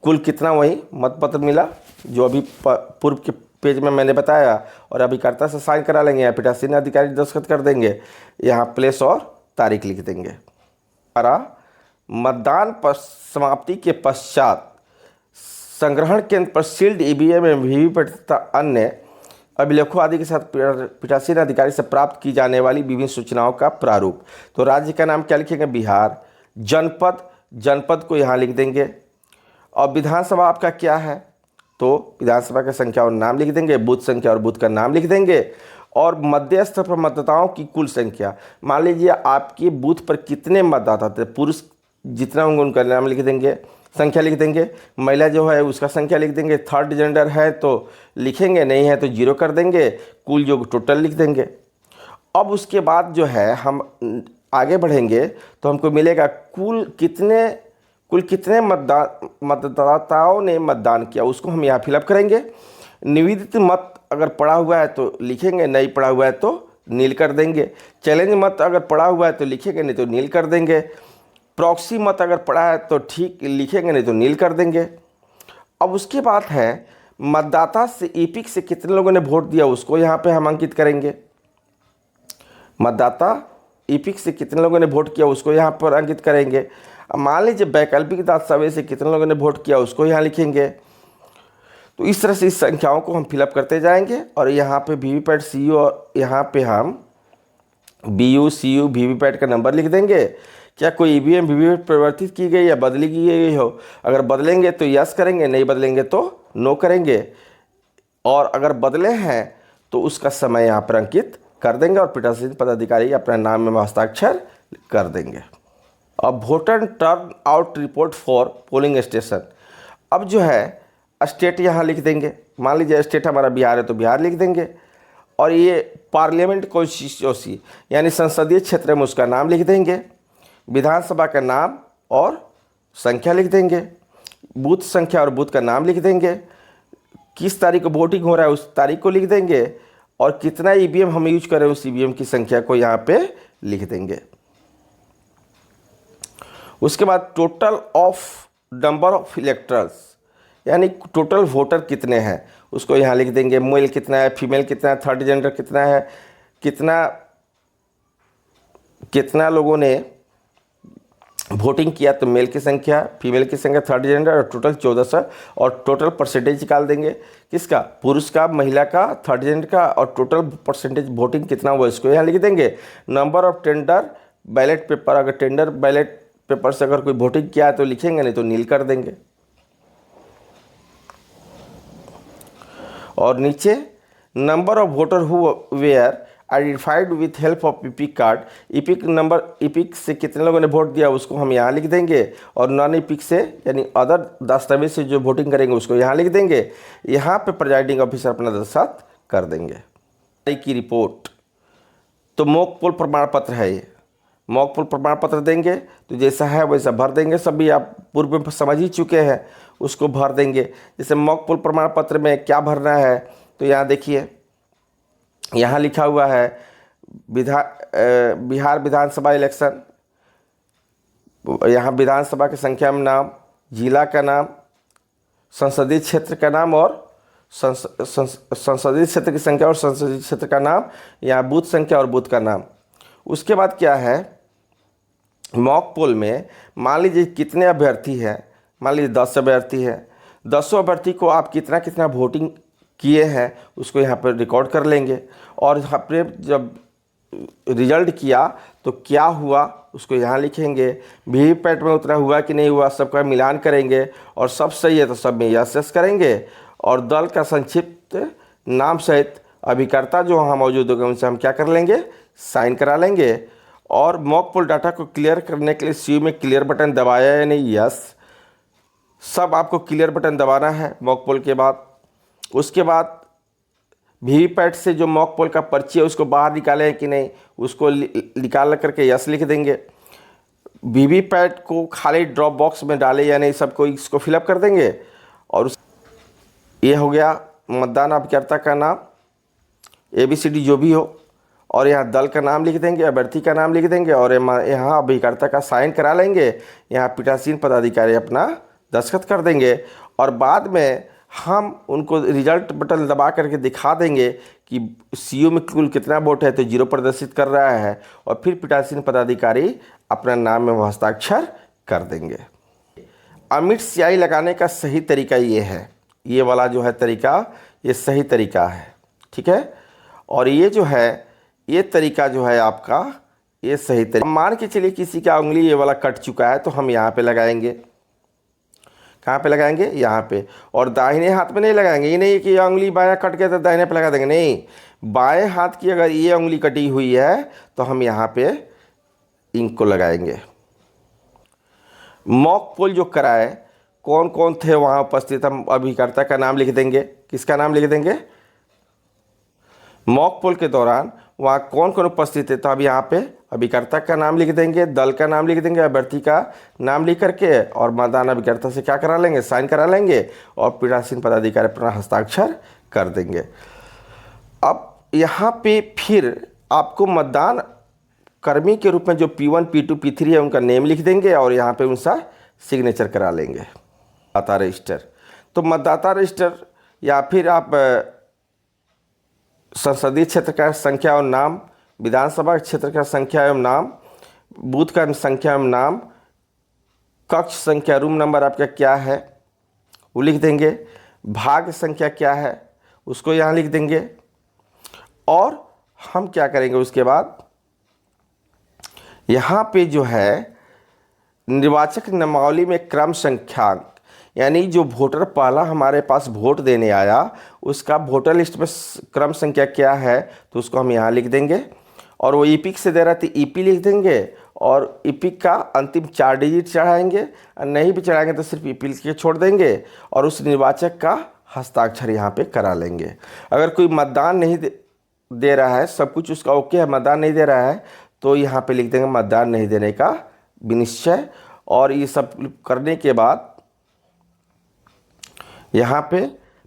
Speaker 1: कुल कितना वही मतपत्र मिला जो अभी पूर्व के पेज में मैंने बताया, और अभिकर्ता से साइन करा लेंगे, यहाँ पीठासीन अधिकारी दस्तखत कर देंगे, यहाँ प्लेस और तारीख लिख देंगे। हमारा मतदान समाप्ति के पश्चात संग्रहण केंद्र पर सील्ड ईवीएम एवं वीवीपैट तथा अन्य अभिलेखों आदि के साथ पीठासीन अधिकारी से प्राप्त की जाने वाली विभिन्न सूचनाओं का प्रारूप। तो राज्य का नाम क्या लिखेंगे? बिहार। जनपद, जनपद को यहाँ लिख देंगे। और विधानसभा आपका क्या है? तो विधानसभा का संख्या और नाम लिख देंगे, बूथ संख्या और बूथ का नाम लिख देंगे। और मध्य स्तर पर मतदाताओं की कुल संख्या, मान लीजिए आपके बूथ पर कितने मतदाता थे, पुरुष जितना होंगे उनका नाम लिख देंगे, संख्या लिख देंगे। महिला जो है उसका संख्या लिख देंगे। थर्ड जेंडर है तो लिखेंगे, नहीं है तो जीरो कर देंगे। कुल जो टोटल लिख देंगे। अब उसके बाद जो है हम आगे बढ़ेंगे तो हमको मिलेगा कुल कितने मतदाताओं ने मतदान किया, उसको हम यहाँ फिलअप करेंगे। निवेदित मत अगर पड़ा हुआ है तो लिखेंगे, नहीं पड़ा हुआ है तो नील कर देंगे। चैलेंज मत अगर पड़ा हुआ है तो लिखेंगे, नहीं तो नील कर देंगे। प्रॉक्सी मत अगर पड़ा है तो ठीक लिखेंगे, नहीं तो नील कर देंगे। अब उसके बाद है मतदाता से ईपिक से कितने लोगों ने वोट दिया, उसको यहाँ पे हम अंकित करेंगे। मतदाता ईपिक से कितने लोगों ने वोट किया उसको यहाँ पर अंकित करेंगे। अब मान लीजिए वैकल्पिक दस्तावेज से कितने लोगों ने वोट किया उसको यहाँ लिखेंगे। तो इस तरह से इस संख्याओं को हम फिलअप करते जाएंगे। और यहाँ पे वीवीपैट सीयू और यहाँ पे हम बीयू सीयू वीवीपैट का नंबर लिख देंगे। क्या कोई ईवीएम वीवीपैट परिवर्तित की गई या बदली की गई हो, अगर बदलेंगे तो यस करेंगे, नहीं बदलेंगे तो नो करेंगे। और अगर बदले हैं तो उसका समय यहाँ पर अंकित कर देंगे और पीठासीन पदाधिकारी अपना नाम में हस्ताक्षर कर देंगे। अब voter turn out report for polling station. अब जो है स्टेट यहाँ लिख देंगे। मान लीजिए स्टेट हमारा बिहार है तो बिहार लिख देंगे। और ये पार्लियामेंट कॉन्स्टिट्यूंसी यानी संसदीय क्षेत्र में उसका नाम लिख देंगे। विधानसभा का नाम और संख्या लिख देंगे। बूथ संख्या और बूथ का नाम लिख देंगे। किस तारीख को वोटिंग हो रहा है उस तारीख को लिख देंगे। और कितना ईवीएम हम यूज करें उस ईवीएम की संख्या को यहाँ पे लिख देंगे। उसके बाद total of number of electors यानी टोटल वोटर कितने हैं उसको यहाँ लिख देंगे। मेल कितना है, फीमेल कितना है, थर्ड जेंडर कितना है, कितना लोगों ने वोटिंग किया, तो मेल की संख्या, फीमेल की संख्या, थर्ड जेंडर और टोटल 1400। और टोटल परसेंटेज निकाल देंगे किसका, पुरुष का, महिला का, थर्ड जेंडर का। और टोटल परसेंटेज वोटिंग कितना हुआ इसको यहाँ लिख देंगे। Number of tender ballot paper, अगर टेंडर बैलेट पेपर से अगर कोई वोटिंग किया है तो लिखेंगे, नहीं तो नील कर देंगे। और नीचे number of voter who were identified with help of EPIC card. EPIC number, EPIC से कितने लोगों ने वोट दिया उसको हम यहाँ लिख देंगे। और नॉन ईपिक से यानी अदर दस्तावेज से जो वोटिंग करेंगे उसको यहाँ लिख देंगे। यहाँ पे प्रिजाइडिंग ऑफिसर अपना दस्तखत कर देंगे। की रिपोर्ट तो मॉक पोल प्रमाण पत्र है, ये मॉक पोल प्रमाण पत्र देंगे तो जैसा है वैसा भर देंगे। सभी आप पूर्व में समझ ही चुके हैं, उसको भर देंगे। जैसे मॉक पोल प्रमाण पत्र में क्या भरना है तो यहाँ देखिए, यहाँ लिखा हुआ है बिहार विधानसभा इलेक्शन। यहाँ विधानसभा की संख्या में नाम, जिला का नाम, संसदीय क्षेत्र का नाम और संसदीय क्षेत्र की संख्या और संसदीय क्षेत्र का नाम, यहाँ बूथ संख्या और बूथ का नाम। उसके बाद क्या है, मॉक पोल में मान लीजिए कितने अभ्यर्थी हैं, मान लीजिए 10 अभ्यर्थी हैं, 10 अभ्यर्थी को आप कितना कितना वोटिंग किए हैं उसको यहाँ पर रिकॉर्ड कर लेंगे। और आपने जब रिजल्ट किया तो क्या हुआ उसको यहाँ लिखेंगे। वीवीपैट में उतना हुआ कि नहीं हुआ सबका मिलान करेंगे और सब सही है तो सब में यस करेंगे। और दल का संक्षिप्त नाम सहित अभिकर्ता जो वहाँ मौजूद होगा उनसे हम क्या कर लेंगे, साइन करा लेंगे। और मॉक पोल डाटा को क्लियर करने के लिए सीयू में क्लियर बटन दबाया या नहीं, यस, सब आपको क्लियर बटन दबाना है मॉक पोल के बाद। उसके बाद वीवीपैट से जो मॉक पोल का पर्ची है उसको बाहर निकाले हैं कि नहीं उसको निकाल करके यस लिख देंगे। वीवीपैट को खाली ड्रॉप बॉक्स में डाले या नहीं सबको इसको फिलअप कर देंगे। और ये हो गया मतदान अभिकर्ता का नाम, ABCD जो भी हो। और यहाँ दल का नाम लिख देंगे, अभ्यर्थी का नाम लिख देंगे और यहाँ अभिकर्ता का साइन करा लेंगे। यहाँ पीठासीन पदाधिकारी अपना दस्तखत कर देंगे। और बाद में हम उनको रिजल्ट बटन दबा करके दिखा देंगे कि सीयू में कुल कितना वोट है तो 0 प्रदर्शित कर रहा है। और फिर पीठासीन पदाधिकारी अपना नाम में हस्ताक्षर कर देंगे। अमिट स्याही लगाने का सही तरीका ये है, ये वाला जो है तरीका, ये सही तरीका है, ठीक है। और ये जो है, ये तरीका जो है आपका, ये सही तरीका। मान के चलिए किसी का उंगली ये वाला कट चुका है, तो हम यहाँ पे लगाएंगे। कहाँ पे लगाएंगे? यहाँ पे। और दाहिने हाथ में नहीं लगाएंगे, ये नहीं कि ये उंगली बायां कट गया तो दाहिने पे लगा देंगे, नहीं। बाएं हाथ की अगर ये उंगली कटी हुई है तो हम यहाँ पे इंक को लगाएंगे। मॉक पोल जो कराए, कौन कौन थे वहाँ उपस्थित, हम अभिकर्ता का नाम लिख देंगे। किसका नाम लिख देंगे? मॉक पोल के दौरान वहाँ कौन कौन उपस्थित है, तो अब यहाँ पे अभिकर्ता का नाम लिख देंगे, दल का नाम लिख देंगे, अभ्यर्थी का नाम लिख करके, और मतदान अभिकर्ता से क्या करा लेंगे? साइन करा लेंगे, और पीठासीन पदाधिकारी अपना हस्ताक्षर कर देंगे। अब यहाँ पे फिर आपको मतदान कर्मी के रूप में जो P1, P2, P3 है उनका नेम लिख देंगे, और यहाँ पे उनका सिग्नेचर करा लेंगे। मतदाता रजिस्टर, तो मतदाता रजिस्टर या फिर आप संसदीय क्षेत्र का संख्या और नाम, विधानसभा क्षेत्र का संख्या एवं नाम, बूथ का संख्या एवं नाम, कक्ष संख्या, रूम नंबर आपका क्या है वो लिख देंगे, भाग संख्या क्या है उसको यहाँ लिख देंगे। और हम क्या करेंगे उसके बाद, यहाँ पे जो है निर्वाचक नामावली में क्रम संख्यांक, यानी जो वोटर पहला हमारे पास वोट देने आया उसका वोटर लिस्ट में क्रम संख्या क्या है, तो उसको हम यहाँ लिख देंगे। और वो ईपिक से दे रहा था, ईपी लिख देंगे, और ईपिक का अंतिम 4 डिजिट चढ़ाएंगे, नहीं भी चढ़ाएंगे तो सिर्फ ईपी लिख के छोड़ देंगे, और उस निर्वाचक का हस्ताक्षर यहाँ पे करा लेंगे। अगर कोई मतदान नहीं दे रहा है, सब कुछ उसका ओके है, मतदान नहीं दे रहा है, तो यहाँ पे लिख देंगे मतदान नहीं देने का विनिश्चय। और ये सब करने के बाद यहाँ पे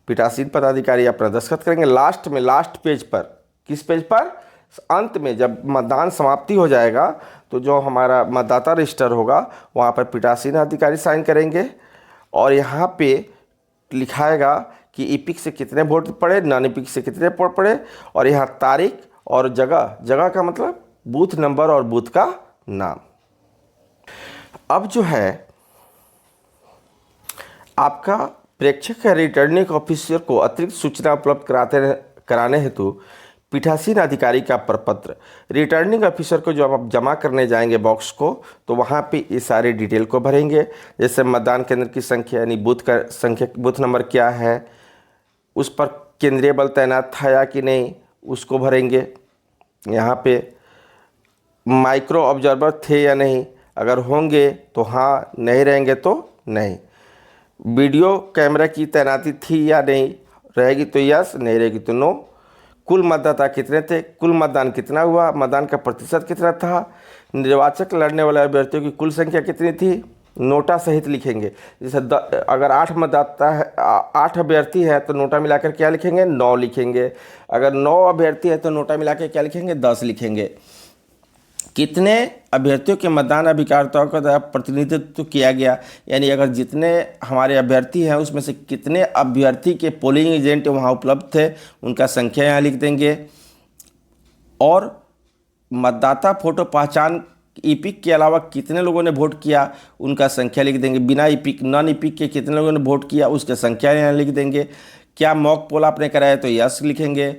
Speaker 1: पीठासीन पदाधिकारी अपना दस्तखत करेंगे। लास्ट में, लास्ट पेज पर, किस पेज पर? अंत में जब मतदान समाप्ति हो जाएगा तो जो हमारा मतदाता रजिस्टर होगा वहाँ पर पीठासीन अधिकारी साइन करेंगे, और यहाँ पे लिखाएगा कि ईपिक से कितने वोट पड़े, नॉन ईपिक से कितने वोट पड़े, और यहाँ तारीख और जगह, जगह का मतलब बूथ नंबर और बूथ का नाम। अब जो है आपका प्रेक्षक या रिटर्निंग ऑफिसर को अतिरिक्त सूचना उपलब्ध कराने हेतु पीठासीन अधिकारी का प्रपत्र, रिटर्निंग ऑफिसर को जब आप जमा करने जाएंगे बॉक्स को, तो वहाँ पे ये सारे डिटेल को भरेंगे, जैसे मतदान केंद्र की संख्या यानी बूथ का संख्या, बूथ नंबर क्या है, उस पर केंद्रीय बल तैनात था या कि नहीं उसको भरेंगे। यहाँ पे माइक्रो ऑब्जर्वर थे या नहीं, अगर होंगे तो हाँ, नहीं रहेंगे तो नहीं। वीडियो कैमरा की तैनाती थी या नहीं, रहेगी तो यस, नहीं रहेगी तो नो। कुल मतदाता कितने थे, कुल मतदान कितना हुआ, मतदान का प्रतिशत कितना था, निर्वाचक लड़ने वाले अभ्यर्थियों की कुल संख्या कितनी थी, नोटा सहित लिखेंगे। जैसे अगर 8 मतदाता है, 8 अभ्यर्थी है तो नोटा मिलाकर क्या लिखेंगे, 9 लिखेंगे। अगर 9 अभ्यर्थी है तो नोटा मिलाकर क्या लिखेंगे, 10 लिखेंगे। कितने अभ्यर्थियों के मतदान अभिकर्ताओं का द्वारा प्रतिनिधित्व किया गया, यानी अगर जितने हमारे अभ्यर्थी हैं उसमें से कितने अभ्यर्थी के पोलिंग एजेंट वहाँ उपलब्ध थे उनका संख्या यहाँ लिख देंगे। और मतदाता फोटो पहचान ईपिक के अलावा कितने लोगों ने वोट किया उनका संख्या लिख देंगे। बिना ईपिक, नॉन ईपिक के कितने लोगों ने वोट किया उसका संख्या यहाँ लिख देंगे। क्या मॉक पोल आपने कराया तो यस लिखेंगे।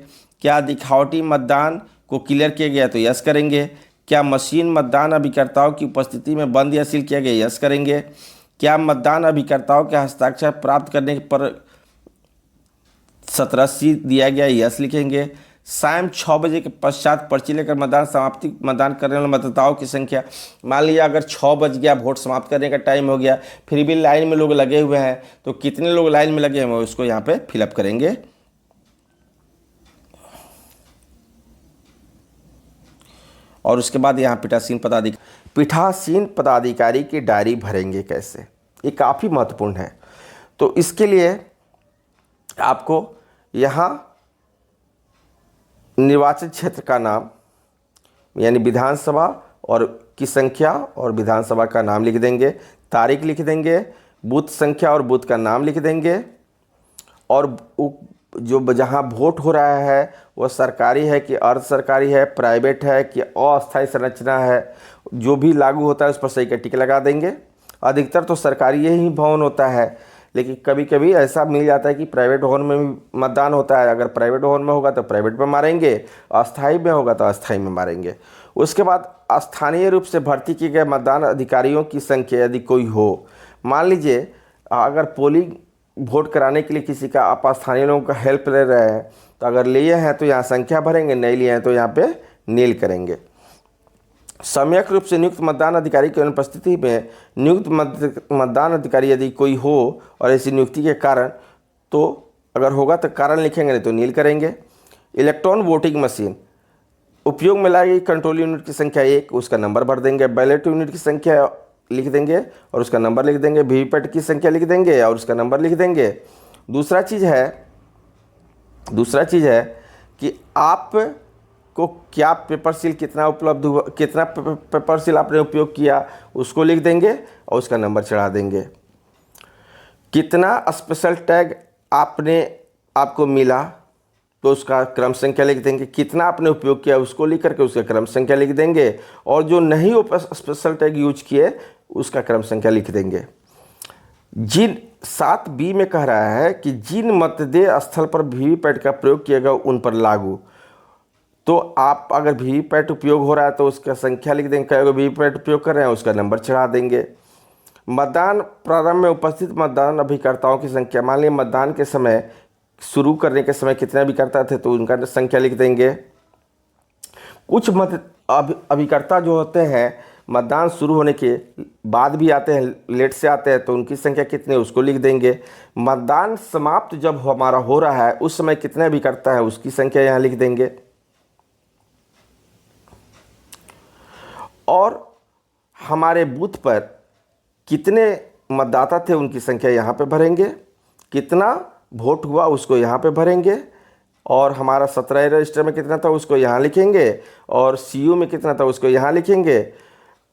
Speaker 1: क्या दिखावटी मतदान को क्लियर किया गया तो यस करेंगे। क्या मशीन मतदान अभिकर्ताओं की उपस्थिति में बंद या सील किया गया, यस करेंगे। क्या मतदान अभिकर्ताओं के हस्ताक्षर प्राप्त करने पर 17C दिया गया, यस लिखेंगे। शाम 6 बजे के पश्चात पर्ची लेकर मतदान समाप्ति, मतदान करने वाले मतदाताओं की संख्या, मान लिया अगर 6 बज गया, वोट समाप्त करने का टाइम हो गया, फिर भी लाइन में लोग लगे हुए हैं, तो कितने लोग लाइन में लगे हैं उसको यहाँ पे फिलअप करेंगे। और उसके बाद यहाँ पीठासीन पदाधिकारी की डायरी भरेंगे कैसे, ये काफ़ी महत्वपूर्ण है। तो इसके लिए आपको यहाँ निर्वाचन क्षेत्र का नाम यानी विधानसभा और की संख्या और विधानसभा का नाम लिख देंगे, तारीख लिख देंगे, बूथ संख्या और बूथ का नाम लिख देंगे, और जो जहाँ वोट हो रहा है वो सरकारी है कि अर्ध सरकारी है, प्राइवेट है कि अस्थायी संरचना है, जो भी लागू होता है उस पर सही का टिक लगा देंगे। अधिकतर तो सरकारी ही भवन होता है, लेकिन कभी कभी ऐसा मिल जाता है कि प्राइवेट भवन में भी मतदान होता है। अगर प्राइवेट भवन में होगा तो प्राइवेट में मारेंगे, अस्थाई में होगा तो अस्थाई में मारेंगे। उसके बाद स्थानीय रूप से भर्ती किए गए मतदान अधिकारियों की संख्या यदि कोई हो, मान लीजिए अगर पोलिंग वोट कराने के लिए किसी का आप स्थानीय लोगों का हेल्प ले रहे हैं, तो अगर लिए हैं तो यहाँ संख्या भरेंगे, नहीं लिए हैं तो यहाँ पे नील करेंगे। सम्यक रूप से नियुक्त मतदान अधिकारी की अनुपस्थिति में नियुक्त मतदान अधिकारी यदि कोई हो और ऐसी नियुक्ति के कारण, तो अगर होगा तो कारण लिखेंगे, नहीं तो नील करेंगे। इलेक्ट्रॉन वोटिंग मशीन उपयोग में लाई गई कंट्रोल यूनिट की संख्या 1, उसका नंबर भर देंगे। बैलेट यूनिट की संख्या लिख देंगे और उसका नंबर लिख देंगे। वीवीपैट की संख्या लिख देंगे और उसका नंबर लिख देंगे। दूसरा चीज़ है कि आप को क्या पेपर सील कितना उपलब्ध हुआ, कितना पेपर सील आपने उपयोग किया, उसको लिख देंगे और उसका नंबर चढ़ा देंगे। कितना स्पेशल टैग आपको मिला, तो उसका क्रम संख्या लिख देंगे। कितना आपने उपयोग किया उसको लिख करके उसका क्रम संख्या लिख देंगे, और जो नहीं स्पेशल टैग यूज किए उसका क्रम संख्या लिख देंगे। जिन 7B में कह रहा है कि जिन मतदेय स्थल पर वीवीपैट का प्रयोग किया गया उन पर लागू, तो आप अगर वीवीपैट उपयोग हो रहा है तो उसका संख्या लिख देंगे। अगर वीवीपैट उपयोग कर रहे हैं उसका नंबर चढ़ा देंगे। मतदान प्रारंभ में उपस्थित मतदान अभिकर्ताओं की संख्या, मान लीजिए मतदान के समय शुरू करने के समय कितने अभिकर्ता थे तो उनका संख्या लिख देंगे। कुछ अभिकर्ता जो होते हैं मतदान शुरू होने के बाद भी आते हैं, लेट से आते हैं, तो उनकी संख्या कितनी है उसको लिख देंगे। मतदान समाप्त जब हमारा हो रहा है उस समय कितने अभिकर्ता है उसकी संख्या यहाँ लिख देंगे। और हमारे बूथ पर कितने मतदाता थे उनकी संख्या यहाँ पे भरेंगे। कितना वोट हुआ उसको यहाँ पे भरेंगे। और हमारा 17 रजिस्टर में कितना था उसको यहाँ लिखेंगे, और सीयू में कितना था उसको यहाँ लिखेंगे।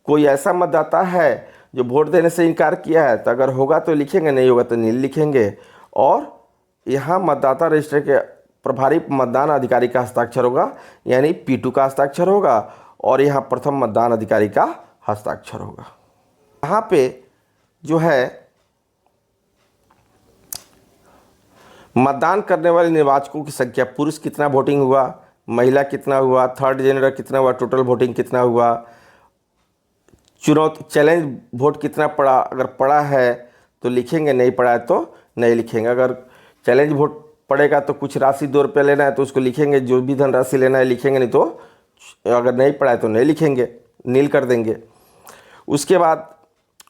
Speaker 1: कोई ऐसा मतदाता है जो वोट देने से इनकार किया है, तो अगर होगा तो लिखेंगे, नहीं होगा तो नील लिखेंगे। और यहाँ मतदाता रजिस्टर के प्रभारी मतदान अधिकारी का हस्ताक्षर होगा, यानी P2 का हस्ताक्षर होगा, और यहाँ प्रथम मतदान अधिकारी का हस्ताक्षर होगा। यहाँ पे जो है मतदान करने वाले निर्वाचकों की संख्या, पुरुष कितना वोटिंग हुआ, महिला कितना हुआ, थर्ड जेंडर कितना हुआ, टोटल वोटिंग कितना हुआ, चुनौती चैलेंज वोट कितना पड़ा, अगर पड़ा है तो लिखेंगे, नहीं पड़ा है तो नहीं लिखेंगे। अगर चैलेंज वोट पड़ेगा तो कुछ राशि 2 रुपये लेना है तो उसको लिखेंगे, जो भी धनराशि लेना है लिखेंगे, नहीं तो अगर नहीं पड़ा है तो नहीं लिखेंगे, नील कर देंगे। उसके बाद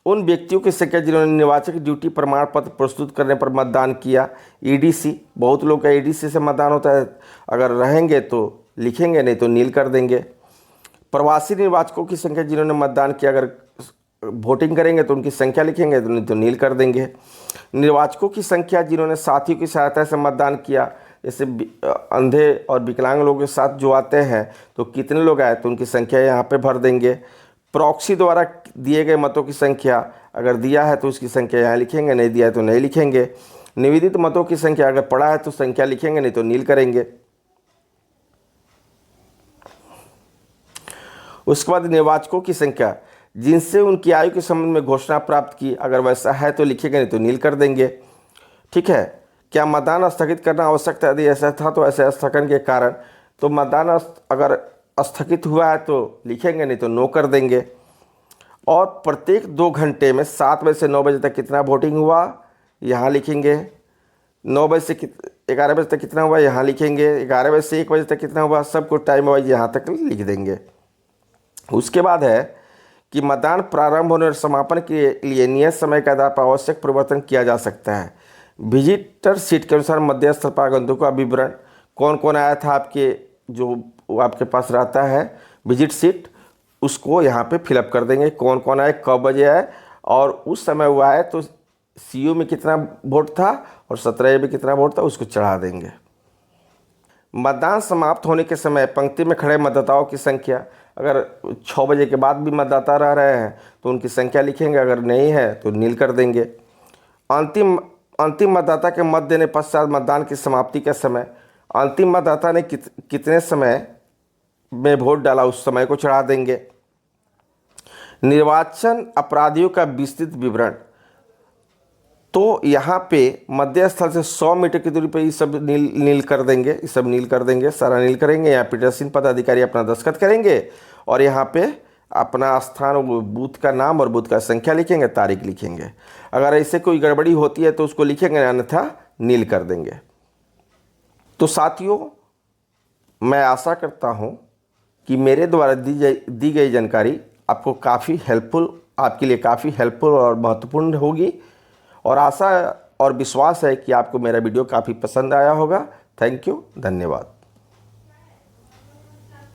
Speaker 1: उन व्यक्तियों की संख्या जिन्होंने निर्वाचक ड्यूटी प्रमाण पत्र प्रस्तुत करने पर मतदान किया, EDC, बहुत लोग का EDC से मतदान होता है, अगर रहेंगे तो लिखेंगे, नहीं तो नील कर देंगे। प्रवासी निर्वाचकों की संख्या जिन्होंने मतदान किया, अगर वोटिंग करेंगे तो उनकी संख्या लिखेंगे, तो नहीं तो नील कर देंगे। निर्वाचकों की संख्या जिन्होंने साथियों की सहायता से मतदान किया, जैसे अंधे और विकलांग लोगों के साथ जो आते हैं तो कितने लोग आए तो उनकी संख्या यहाँ पे भर देंगे। प्रॉक्सी द्वारा दिए गए मतों की संख्या, अगर दिया है तो उसकी संख्या यहाँ लिखेंगे, नहीं दिया है तो नहीं लिखेंगे। निवेदित मतों की संख्या, अगर पड़ा है तो संख्या लिखेंगे, नहीं तो नील करेंगे। उसके बाद निर्वाचकों की संख्या जिनसे उनकी आयु के संबंध में घोषणा प्राप्त की, अगर वैसा है तो लिखेंगे, नहीं तो नील कर देंगे। ठीक है। क्या मतदान स्थगित करना आवश्यक था, यदि ऐसा था तो ऐसे स्थगन के कारण, तो मतदान अगर स्थगित हुआ है तो लिखेंगे, नहीं तो नो कर देंगे। और प्रत्येक 2 घंटे में 7 बजे से 9 बजे तक कितना वोटिंग हुआ यहाँ लिखेंगे। 9 बजे से 11 बजे तक कितना हुआ यहाँ लिखेंगे। 11 बजे से 1 बजे तक कितना हुआ, सबको टाइम वाइज यहाँ तक लिख देंगे। उसके बाद है कि मतदान प्रारंभ होने और समापन के लिए नियत समय के आधार पर आवश्यक परिवर्तन किया जा सकता है। विजिटर सीट के अनुसार मध्यस्थल पर आगंतुक का विवरण, कौन कौन आया था आपके, जो आपके पास रहता है विजिट सीट, उसको यहाँ पे फिलअप कर देंगे। कौन कौन आए, कब बजे आए, और उस समय हुआ है तो सीयू में कितना वोट था और 17 में कितना वोट था, उसको चढ़ा देंगे। मतदान समाप्त होने के समय पंक्ति में खड़े मतदाताओं की संख्या, अगर 6 बजे के बाद भी मतदाता रह रहे हैं तो उनकी संख्या लिखेंगे, अगर नहीं है तो नील कर देंगे। अंतिम मतदाता के मत देने पश्चात मतदान की समाप्ति के समय अंतिम मतदाता ने कितने समय में वोट डाला उस समय को चढ़ा देंगे। निर्वाचन अपराधियों का विस्तृत विवरण, तो यहाँ पे मध्य स्थल से 100 मीटर की दूरी पे ये सब नील कर देंगे, ये सब नील कर देंगे, सारा नील करेंगे। यहाँ पीठासीन पदाधिकारी अपना दस्तखत करेंगे और यहाँ पे अपना स्थान, बूथ का नाम और बूथ का संख्या लिखेंगे, तारीख लिखेंगे। अगर ऐसे कोई गड़बड़ी होती है तो उसको लिखेंगे, अन्यथा नील कर देंगे। तो साथियों, मैं आशा करता हूँ कि मेरे द्वारा दी गई जानकारी आपको काफ़ी हेल्पफुल, आपके लिए काफ़ी हेल्पफुल और महत्वपूर्ण होगी, और आशा और विश्वास है कि आपको मेरा वीडियो काफ़ी पसंद आया होगा। थैंक यू, धन्यवाद।